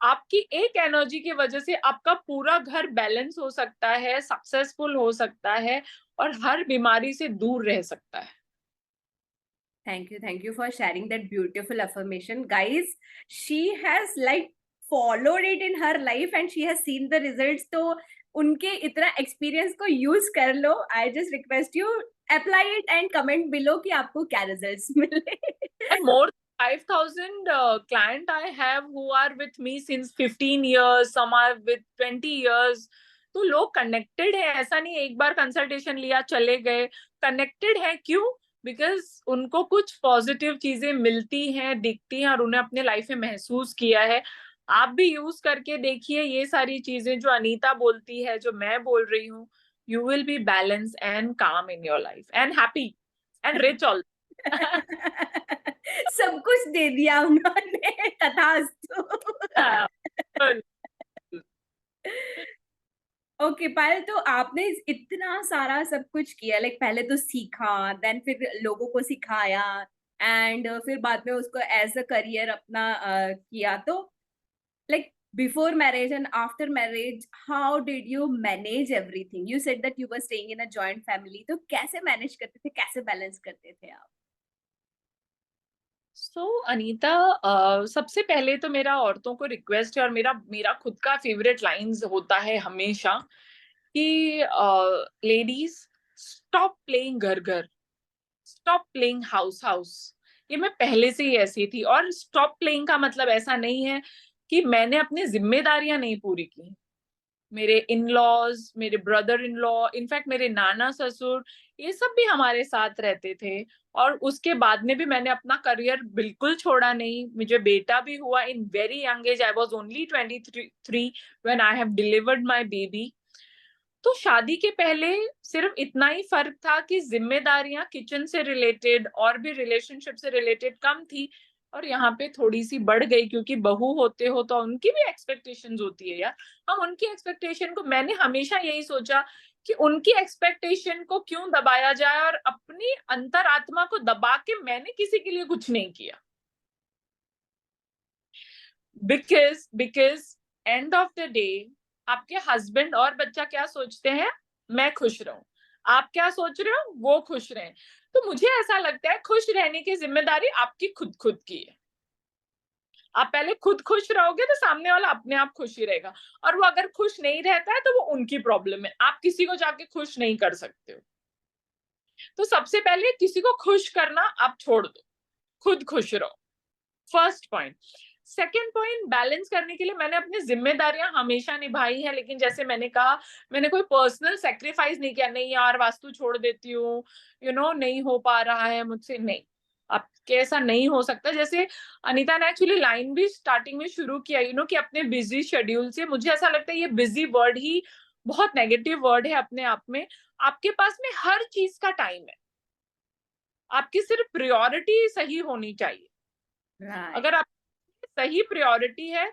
आपकी एक एनर्जी की वजह से आपका पूरा घर बैलेंस हो सकता है, सक्सेसफुल हो सकता है, और हर बीमारी से दूर रह सकता है। Thank you for sharing that beautiful affirmation, guys. She has like followed it in her life and she has seen the results. तो उनके इतना एक्सपीरियंस को यूज कर लो। I just request you, apply it and comment below कि आपको क्या results मिले। And more 5,000 client I have who are with me since 15 years, some are with 20 years. तो लोग कनेक्टेड है, ऐसा नहीं एक बार कंसल्टेशन लिया चले गए, कनेक्टेड है। क्यों? बिकॉज उनको कुछ पॉजिटिव चीजें मिलती हैं, दिखती हैं, और उन्हें अपने लाइफ में महसूस किया है। आप भी यूज करके देखिए ये सारी चीजें जो अनीता बोलती है, जो मैं बोल रही हूँ। You will be balance and calm in your life and happy and rich also. सब कुछ दे दिया उन्होंने, तथास्तु। ओके पायल, तो आपने इतना सारा सब कुछ किया, लाइक पहले तो सीखा, देन फिर लोगों को सिखाया, एंड फिर बाद में उसको एज अ करियर अपना किया, तो like before marriage and after marriage, how did you manage everything? You said that you were staying in a joint family, तो कैसे मैनेज करते थे, कैसे बैलेंस करते थे आप? अनीता, सबसे पहले तो मेरा औरतों को रिक्वेस्ट है, और मेरा मेरा खुद का फेवरेट लाइंस होता है हमेशा कि लेडीज, स्टॉप प्लेइंग घर घर, स्टॉप प्लेइंग हाउस हाउस। ये मैं पहले से ही ऐसी थी, और स्टॉप प्लेइंग का मतलब ऐसा नहीं है कि मैंने अपनी जिम्मेदारियां नहीं पूरी की। मेरे इन लॉज, मेरे ब्रदर इन लॉ, इनफैक्ट मेरे नाना ससुर, ये सब भी हमारे साथ रहते थे। और उसके बाद में भी मैंने अपना करियर बिल्कुल छोड़ा नहीं। मुझे बेटा भी हुआ in very young age, I was only 23 when I have delivered my baby. तो शादी के पहले सिर्फ इतना ही फर्क था कि जिम्मेदारियां किचन से रिलेटेड और भी रिलेशनशिप से रिलेटेड कम थी, और यहाँ पे थोड़ी सी बढ़ गई, क्योंकि बहू होते हो तो उनकी भी एक्सपेक्टेशंस होती है यार। हम उनकी एक्सपेक्टेशन को, मैंने हमेशा यही सोचा कि उनकी एक्सपेक्टेशन को क्यों दबाया जाए, और अपनी अंतरात्मा को दबा के मैंने किसी के लिए कुछ नहीं किया। Because end of the day आपके हस्बैंड और बच्चा क्या सोचते हैं? मैं खुश रहूं। आप क्या सोच रहे हो? वो खुश रहें। तो मुझे ऐसा लगता है खुश रहने की जिम्मेदारी आपकी खुद खुद की है। आप पहले खुद खुश रहोगे तो सामने वाला अपने आप खुश ही रहेगा, और वो अगर खुश नहीं रहता है तो वो उनकी प्रॉब्लम है, आप किसी को जाके खुश नहीं कर सकते हो। तो सबसे पहले किसी को खुश करना आप छोड़ दो, खुद खुश रहो, first point. Second point, balance करने के लिए मैंने अपनी जिम्मेदारियां हमेशा निभाई है, लेकिन जैसे मैंने कहा, मैंने कोई पर्सनल सेक्रीफाइस नहीं किया। नहीं यार, वास्तु छोड़ देती हूँ, नहीं हो पा रहा है मुझसे, नहीं। आपके ऐसा नहीं हो सकता। जैसे अनीता ने एक्चुअली लाइन भी स्टार्टिंग में शुरू किया, कि अपने बिजी शेड्यूल से, मुझे ऐसा लगता है ये बिजी वर्ड ही बहुत नेगेटिव वर्ड है अपने आप में। आपके पास में हर चीज का टाइम है, आपकी सिर्फ प्रायोरिटी सही होनी चाहिए। राइट। अगर आप सही प्रायोरिटी है,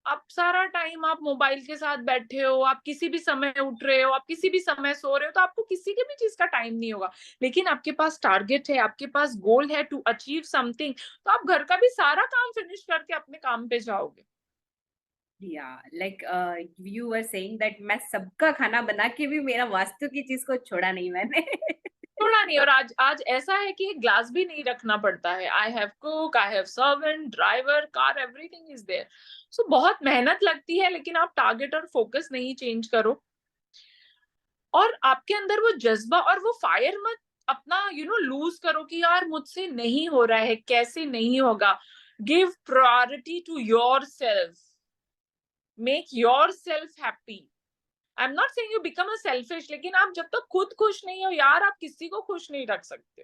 आप सारा टाइम आप मोबाइल के साथ बैठे हो, आप किसी भी समय उठ रहे हो, आप किसी भी समय सो रहे हो, तो आपको किसी की भी चीज का टाइम नहीं होगा। लेकिन आपके पास टारगेट है, आपके पास गोल है टू अचीव समथिंग, तो आप घर का भी सारा काम फिनिश करके अपने काम पे जाओगे। या like you were saying that मैं सबका खाना बना के भी मेरा वास्तु की चीज को छोड़ा नहीं मैंने। थोड़ा नहीं, और आज आज ऐसा है कि एक ग्लास भी नहीं रखना पड़ता है। I have cook, I have servant, driver, car, everything is there. So बहुत मेहनत लगती है, लेकिन आप टारगेट और फोकस नहीं चेंज करो, और आपके अंदर वो जज्बा और वो फायर मत अपना लूज करो कि यार मुझसे नहीं हो रहा है, कैसे नहीं होगा। Give priority to yourself, make yourself happy. I am not saying you become a selfish, लेकिन आप जब तक खुद खुश नहीं हो यार, आप किसी को खुश नहीं रख सकते।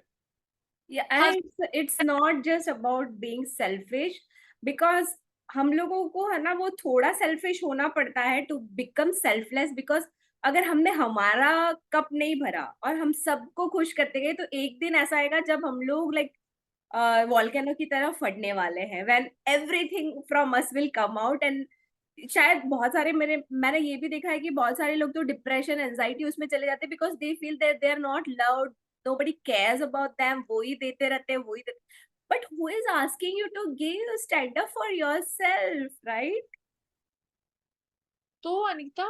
Yeah, and it's not just about being selfish, because हम लोगों को है ना वो थोड़ा सेल्फिश होना पड़ता है टू बिकम सेल्फलेस, बिकॉज अगर हमने हमारा कप नहीं भरा और हम सबको खुश करते गए, तो एक दिन ऐसा आएगा जब हम लोग लाइक वॉल्केनो की तरह फटने वाले हैं, when everything from us will come out. And शायद बहुत सारे मैंने ये भी देखा है कि बहुत सारे लोग तो डिप्रेशन, एंजाइटी उसमें चले जाते हैं, because they feel that they are not loved, nobody cares about them, वो ही देते रहते हैं, वो ही देते। but who is asking you to give, stand up for yourself, right? तो अनीता,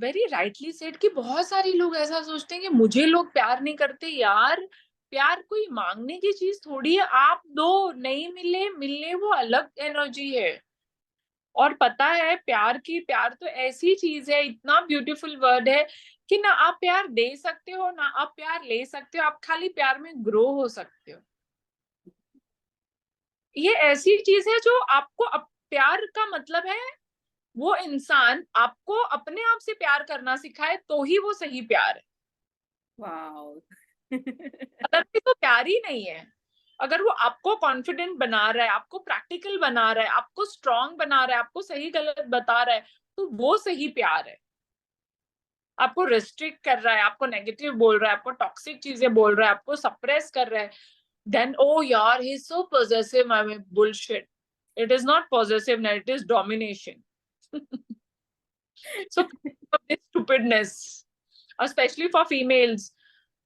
वेरी राइटली सेड कि बहुत सारे लोग ऐसा सोचते हैं कि मुझे लोग प्यार नहीं करते। यार, प्यार कोई मांगने की चीज थोड़ी है। आप दो, नहीं मिले मिलने, वो अलग एनर्जी है। और पता है, प्यार तो ऐसी चीज है, इतना ब्यूटीफुल वर्ड है कि ना आप प्यार दे सकते हो, ना आप प्यार ले सकते हो। आप खाली प्यार में ग्रो हो सकते हो। ये ऐसी चीज है जो आपको प्यार का मतलब है, वो इंसान आपको अपने आप से प्यार करना सिखाए तो ही वो सही प्यार है। वाओ। अदरवाइज तो प्यार ही नहीं है। अगर वो आपको कॉन्फिडेंट बना रहा है, आपको प्रैक्टिकल बना रहा है, आपको स्ट्रांग बना रहा है, आपको सही गलत बता रहा है, तो वो सही प्यार है। आपको रेस्ट्रिक्ट कर रहा है, आपको नेगेटिव बोल रहा है, आपको टॉक्सिक चीजें बोल रहा है, आपको सप्रेस कर रहा है, then oh yaar he's so possessive, I mean bullshit. It is not possessiveness, it is domination. So this stupidness, especially for females,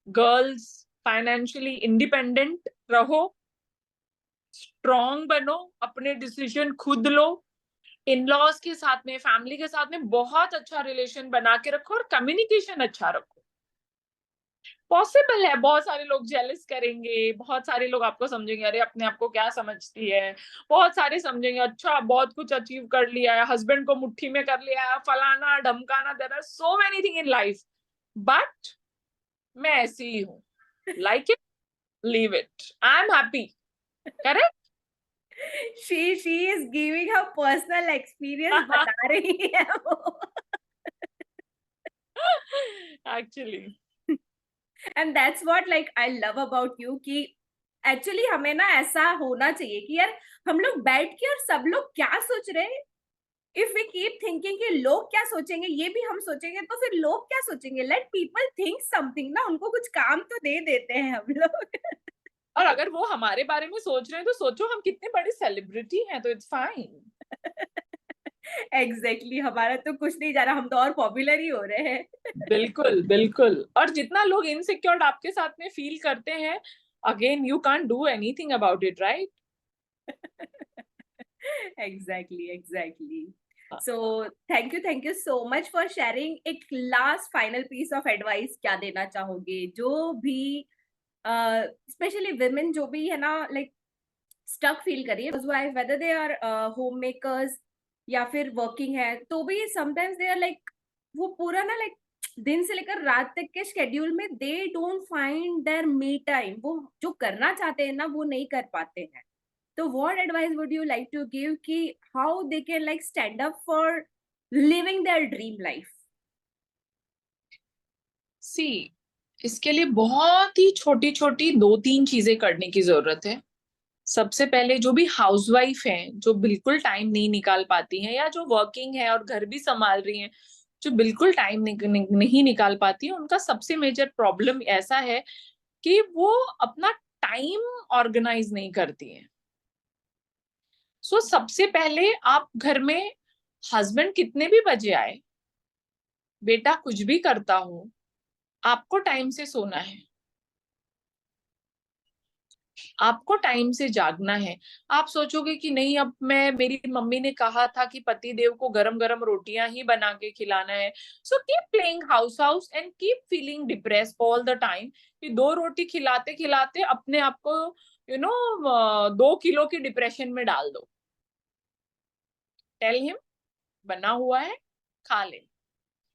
girls, financially independent रहो, स्ट्रॉन्ग बनो, अपने डिसीजन खुद लो, इन लॉज के साथ में, फैमिली के साथ में बहुत अच्छा रिलेशन बना के रखो और कम्युनिकेशन अच्छा रखो। पॉसिबल है, बहुत सारे लोग जेलस करेंगे, बहुत सारे लोग आपको समझेंगे अरे अपने आप को क्या समझती है, बहुत सारे समझेंगे अच्छा बहुत कुछ अचीव कर लिया है, हस्बैंड को मुट्ठी में कर लिया है, फलाना ढमकाना, there are so many thing in life, but मैं ऐसी ही हूँ, like it, leave it, I am happy. Correct. She is giving her personal experience, बता रही है वो। Actually and that's what like I love about you कि actually हमें ना ऐसा होना चाहिए कि यार हम लोग बैठ के और सब लोग क्या सोच रहे हैं, इफ वी कीप थिंकिंग कि लोग क्या सोचेंगे, ये भी हम सोचेंगे, तो फिर लोग क्या सोचेंगे, लेट पीपल थिंक समथिंग ना, उनको कुछ काम तो दे देते हैं हम लोग। और अगर वो हमारे बारे में सोच रहे हैं तो सोचो हम कितने बड़े सेलिब्रिटी हैं, तो इट्स फाइन। एग्जैक्टली हमारा तो कुछ नहीं जा रहा, हम तो और पॉपुलर ही हो रहे हैं। बिल्कुल बिल्कुल। और जितना लोग इनसिक्योर आपके साथ में फील करते हैं, again you can't do anything about it, right. Exactly exactly. So thank you so much for sharing. एक last final piece of advice क्या देना चाहोगे, जो भी स्पेशली विमेन जो भी है ना, लाइक स्टक फील करिए, whether they are home makers या फिर वर्किंग है, तो भी समटाइम्स दे आर लाइक वो पूरा ना लाइक दिन से लेकर रात तक के शेड्यूल में they don't find their me time, वो जो करना चाहते हैं ना वो नहीं कर पाते हैं। तो what advice would you like to give कि how they can like stand up for living their dream life? See, इसके लिए बहुत ही छोटी छोटी दो तीन चीजें करने की जरूरत है। सबसे पहले जो भी हाउसवाइफ हैं, जो बिल्कुल टाइम नहीं निकाल पाती हैं, या जो वर्किंग है और घर भी संभाल रही हैं, जो बिल्कुल टाइम नहीं निकाल पाती है, उनका सबसे मेजर प्रॉब्लम ऐसा है कि वो अपना टाइम ऑर्गेनाइज नहीं करती हैं। सो सबसे पहले आप घर में, हस्बैंड कितने भी बजे आए, बेटा कुछ भी करता हो, आपको टाइम से सोना है, आपको टाइम से जागना है। आप सोचोगे कि नहीं, अब मैं, मेरी मम्मी ने कहा था कि पति देव को गरम गरम रोटियां ही बना के खिलाना है, so keep playing house house and keep feeling depress all the time, कि दो रोटी खिलाते खिलाते अपने आप को 2 किलो की डिप्रेशन में डाल दो। टेल हिम बना हुआ है, खा ले।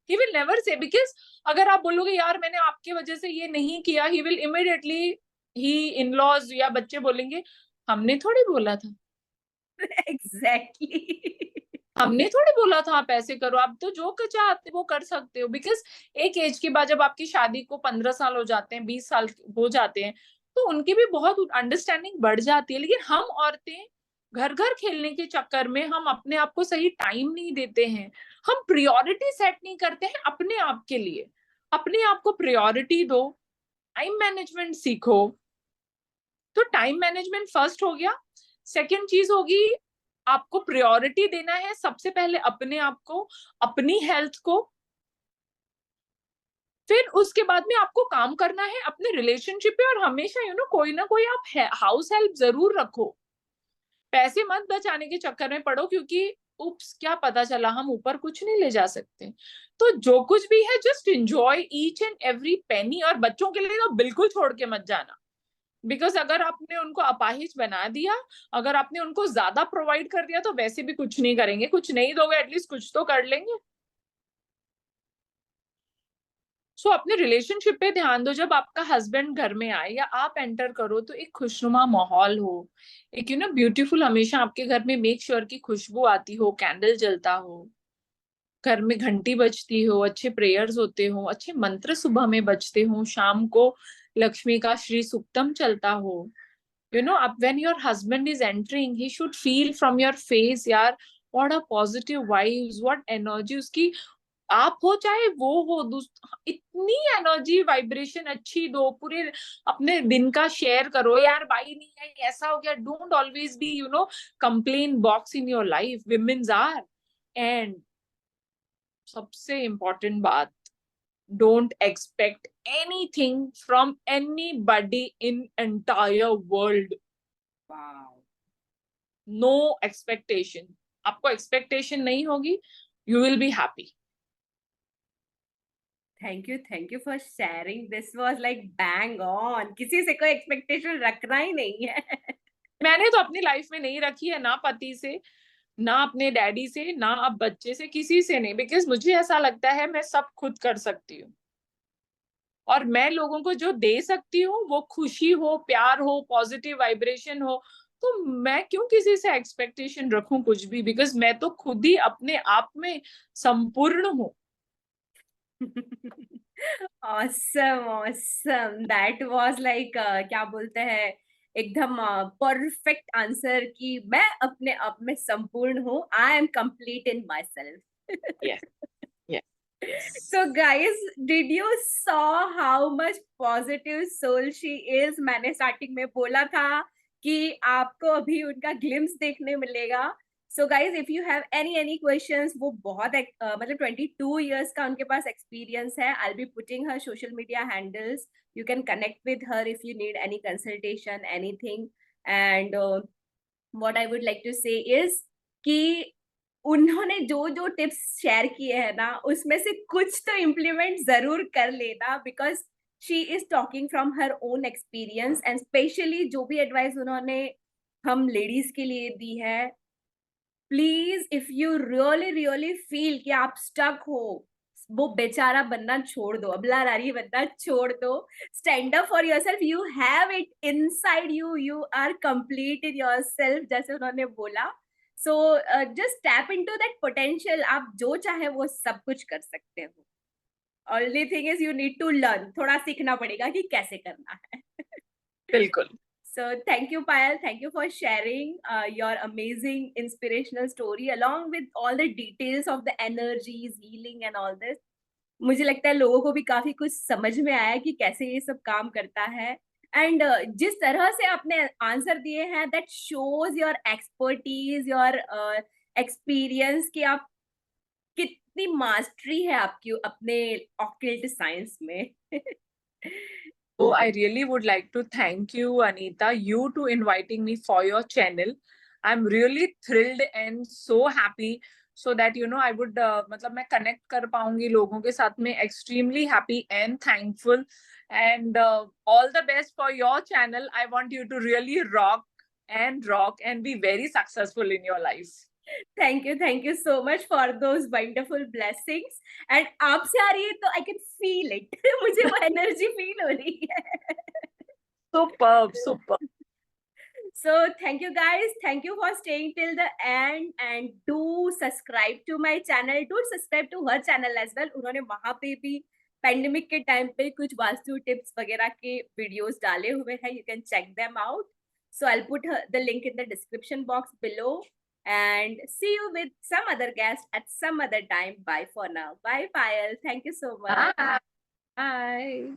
He will never say, because अगर आप बोलोगे यार मैंने आपकी वजह से ये नहीं किया, he will immediately, he in laws या बच्चे बोलेंगे हमने थोड़ी बोला था, एग्जैक्टली। हमने थोड़ी बोला था आप ऐसे करो, आप तो जो चाहते वो कर सकते हो। बिकॉज एक एज के बाद जब आपकी शादी को 15 साल हो जाते हैं, 20 साल हो जाते हैं, तो उनकी भी बहुत अंडरस्टैंडिंग बढ़ जाती है। लेकिन हम औरतें घर घर खेलने के चक्कर में हम अपने आप को सही टाइम नहीं देते हैं, हम प्रायोरिटी सेट नहीं करते हैं अपने आप के लिए। अपने आप को प्रायोरिटी दो, टाइम मैनेजमेंट सीखो। तो टाइम मैनेजमेंट फर्स्ट हो गया। सेकंड चीज होगी, आपको प्रायोरिटी देना है सबसे पहले अपने आप को, अपनी हेल्थ को। फिर उसके बाद में आपको काम करना है अपने रिलेशनशिप पे, और हमेशा कोई ना कोई आप हाउस हेल्प जरूर रखो। पैसे मत बचाने के चक्कर में पड़ो, क्योंकि उप्स क्या पता चला हम ऊपर कुछ नहीं ले जा सकते। तो जो कुछ भी है just enjoy each and every penny. और बच्चों के लिए तो बिल्कुल छोड़ के मत जाना, बिकॉज अगर आपने उनको अपाहिज बना दिया, अगर आपने उनको ज्यादा प्रोवाइड कर दिया, तो वैसे भी कुछ नहीं करेंगे, कुछ नहीं दोगे एटलीस्ट कुछ तो कर लेंगे। सो अपने रिलेशनशिप पे ध्यान दो। जब आपका हस्बैंड घर में आए या आप एंटर करो तो एक खुशनुमा माहौल हो, एक ब्यूटीफुल, हमेशा आपके घर में मेक श्योर की खुशबू आती हो, कैंडल जलता हो, घर में घंटी बजती हो, अच्छे प्रेयर्स होते हो, अच्छे मंत्र सुबह में बजते हो, शाम को लक्ष्मी का श्री सुक्तम चलता हो। अब when your husband is entering, he should feel from your face, यार, what a positive vibes, what energy उसकी, आप हो चाहे वो हो, इतनी एनर्जी वाइब्रेशन अच्छी दो, पूरे अपने दिन का शेयर करो। यार भाई नहीं है, ऐसा हो गया, don't always be complain box in your life, women's are. And सबसे इम्पोर्टेंट बात, don't expect anything from anybody in entire world. Wow, No expectation. आपको एक्सपेक्टेशन नहीं होगी, you will be happy. Thank you for sharing, this was like bang on, किसी से कोई expectation रखना ही नहीं है। मैंने तो अपनी लाइफ में नहीं रखी है, ना पति से, ना अपने डैडी से, ना अब बच्चे से, किसी से नहीं, बिकॉज मुझे ऐसा लगता है मैं सब खुद कर सकती हूँ। और मैं लोगों को जो दे सकती हूँ वो खुशी हो, प्यार हो, पॉजिटिव वाइब्रेशन हो। तो मैं क्यों किसी से एक्सपेक्टेशन रखूं कुछ भी, बिकॉज मैं तो खुद ही अपने आप में संपूर्ण हूँ। Awesome awesome, that was like क्या बोलते हैं, एकदम परफेक्ट आंसर कि मैं अपने आप में संपूर्ण हूँ, I am complete in my self. Yes, yes, yes. So guys, did you saw how much positive soul she is? मैंने स्टार्टिंग में बोला था कि आपको अभी उनका ग्लिम्स देखने मिलेगा। So guys, if you have any questions, वो बहुत मतलब 22 years का उनके पास एक्सपीरियंस है। I'll be putting her social media handles. You can connect with her if you need any consultation, anything. And what I would like to say is कि उन्होंने जो जो टिप्स शेयर किए हैं ना, उसमें से कुछ तो इम्प्लीमेंट जरूर कर लेना, because she is talking from her own experience, and specially जो भी एडवाइस उन्होंने हम लेडीज के लिए दी है, please if you really really feel कि आप स्टक हो, वो बेचारा बनना छोड़ दो, अबला नारी बनना छोड़ दो, stand up for yourself, you have it inside you, you are complete in yourself, जैसे उन्होंने बोला। So just tap into that potential, आप जो चाहे वो सब कुछ कर सकते हो। Only thing is you need to learn, थोड़ा सीखना पड़ेगा कि कैसे करना है। बिल्कुल। So thank you, Payal. Thank you for sharing your amazing inspirational story along with all the details of the energies, healing and all this. मुझे लगता है लोगों को भी काफी कुछ समझ में आया कि कैसे ये सब काम करता है। एंड जिस तरह से आपने आंसर दिए हैं, that shows your expertise, your experience, कि आप कितनी मास्टरी है आपकी अपने ऑक्कल्ट साइंस में। So I really would like to thank you, Anita, you to inviting me for your channel. I'm really thrilled and so happy so that I would मतलब मैं connect कर पाऊंगी लोगों के साथ में, extremely happy and thankful, and all the best for your channel. I want you to really rock and be very successful in your life. Thank you so much for those wonderful blessings. And आपसे आ रही है तो I can feel it. मुझे वो energy feel हो रही है। Superb, superb. So thank you guys, thank you for staying till the end, and do subscribe to my channel, do subscribe to her channel as well। उन्होंने वहां पे भी pandemic के टाइम पे कुछ वास्तु टिप्स वगैरह के वीडियोस डाले हुए हैं, you can check them out। So I'll put the link in the description box below, and see you with some other guest at some other time. Bye for now. Bye, Payal. Thank you so much. Bye. Bye.